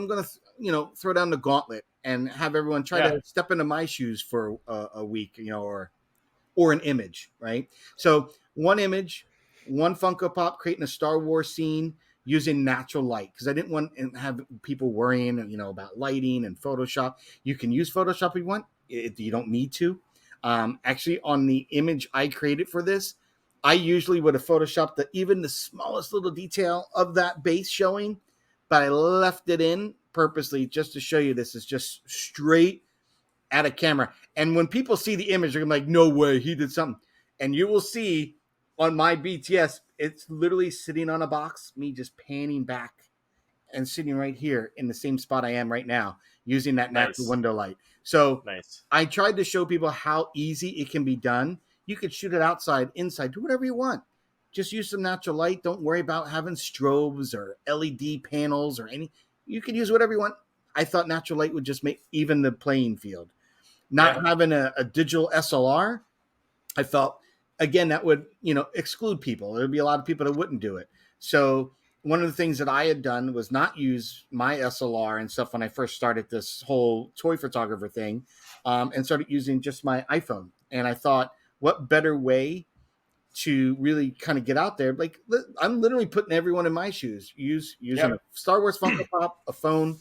going to, throw down the gauntlet and have everyone try to step into my shoes for a week, or an image, right? So one image, one Funko Pop creating a Star Wars scene using natural light, because I didn't want to have people worrying, about lighting and Photoshop. You can use Photoshop if you want. You don't need to. Actually, on the image I created for this, I usually would have Photoshopped even the smallest little detail of that base showing, but I left it in purposely just to show you this is just straight at a camera. And when people see the image, they're gonna be like, no way, he did something. And you will see on my BTS, it's literally sitting on a box, me just panning back and sitting right here in the same spot I am right now, using that natural window light. So I tried to show people how easy it can be done. You could shoot it outside, inside, do whatever you want. Just use some natural light. Don't worry about having strobes or LED panels or any. You can use whatever you want. I thought natural light would just make even the playing field. Not having a digital SLR, I felt, again, that would, exclude people. There would be a lot of people that wouldn't do it. So one of the things that I had done was not use my SLR and stuff when I first started this whole toy photographer thing, and started using just my iPhone. And I thought, what better way to really kind of get out there? Like, I'm literally putting everyone in my shoes. Using a Star Wars Funko Pop, a phone,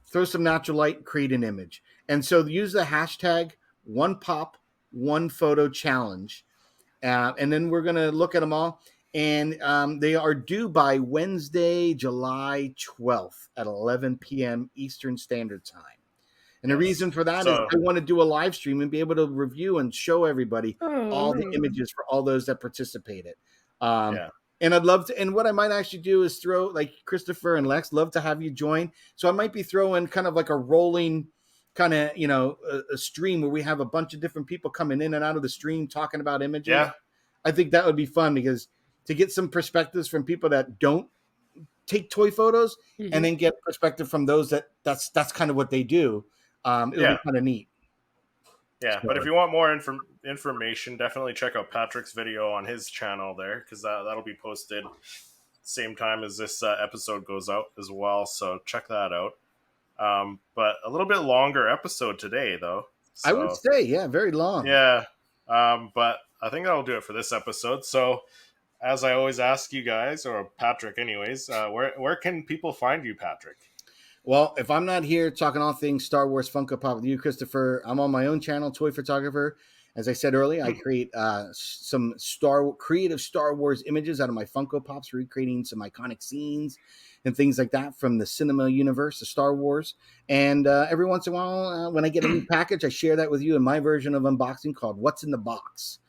throw some natural light, create an image. And so use the hashtag one pop, one photo challenge. And then we're going to look at them all. And they are due by Wednesday, July 12th at 11 p.m. Eastern Standard Time. And the reason for that is I want to do a live stream and be able to review and show everybody all the images for all those that participated. And I'd love to, and what I might actually do is throw, like Christopher and Lex, love to have you join. So I might be throwing kind of like a rolling kind of, a stream where we have a bunch of different people coming in and out of the stream talking about images. Yeah. I think that would be fun, because to get some perspectives from people that don't take toy photos and then get perspective from those that's kind of what they do. It'll be kind of neat. Yeah, but if you want more information, definitely check out Patrick's video on his channel there, because that'll be posted same time as this episode goes out as well. So check that out. But a little bit longer episode today, though. So, I would say, very long. Yeah, but I think that'll do it for this episode. So, as I always ask you guys, or Patrick, anyways, where can people find you, Patrick? Well, if I'm not here talking all things Star Wars Funko Pop with you, Christopher, I'm on my own channel, Toy Photographer. As I said earlier, I create some creative Star Wars images out of my Funko Pops, recreating some iconic scenes and things like that from the cinema universe of Star Wars. And every once in a while, when I get a new package, I share that with you in my version of unboxing called What's in the Box.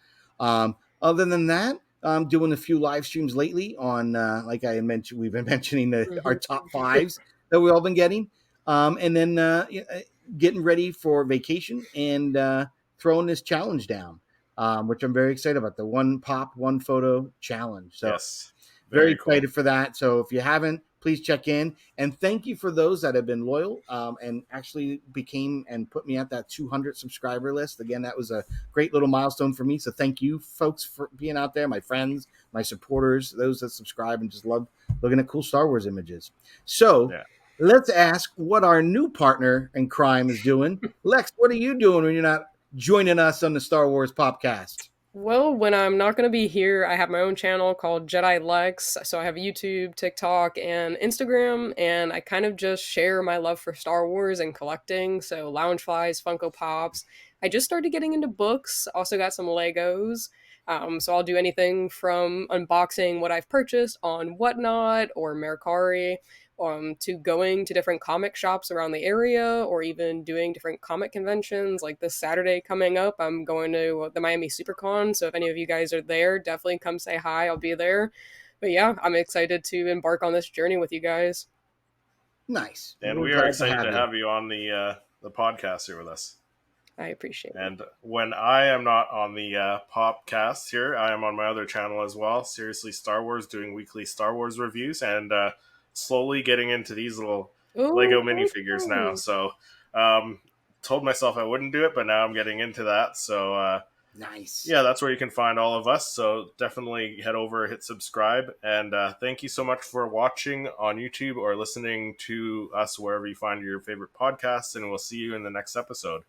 Other than that, I'm doing a few live streams lately on, like I mentioned, we've been mentioning our top fives that we've all been getting. And then getting ready for vacation and throwing this challenge down, which I'm very excited about, the one pop, one photo challenge. So very excited for that. So if you haven't, please check in. And thank you for those that have been loyal and actually became and put me at that 200 subscriber list. Again, that was a great little milestone for me. So thank you, folks, for being out there, my friends, my supporters, those that subscribe and just love looking at cool Star Wars images. So let's ask what our new partner in crime is doing. Lex, what are you doing when you're not joining us on the Star Wars Popcast? Well, when I'm not going to be here, I have my own channel called Jedi Lex. So I have YouTube, TikTok, and Instagram, and I kind of just share my love for Star Wars and collecting. So Loungeflies, Funko Pops. I just started getting into books. Also got some Legos. So I'll do anything from unboxing what I've purchased on Whatnot or Mercari, to going to different comic shops around the area, or even doing different comic conventions. Like this Saturday coming up, I'm going to the Miami SuperCon, so if any of you guys are there, definitely come say hi. I'll be there. But yeah, I'm excited to embark on this journey with you guys. Nice. And we are excited to have you on the podcast here with us. I appreciate it. And when I am not on the Popcast here, I am on my other channel as well, Seriously Star Wars, doing weekly Star Wars reviews, and slowly getting into these little Lego minifigures now. So told myself I wouldn't do it, but now I'm getting into that. So nice. Yeah, that's where you can find all of us. So definitely head over, hit subscribe, and thank you so much for watching on YouTube or listening to us wherever you find your favorite podcasts, and we'll see you in the next episode.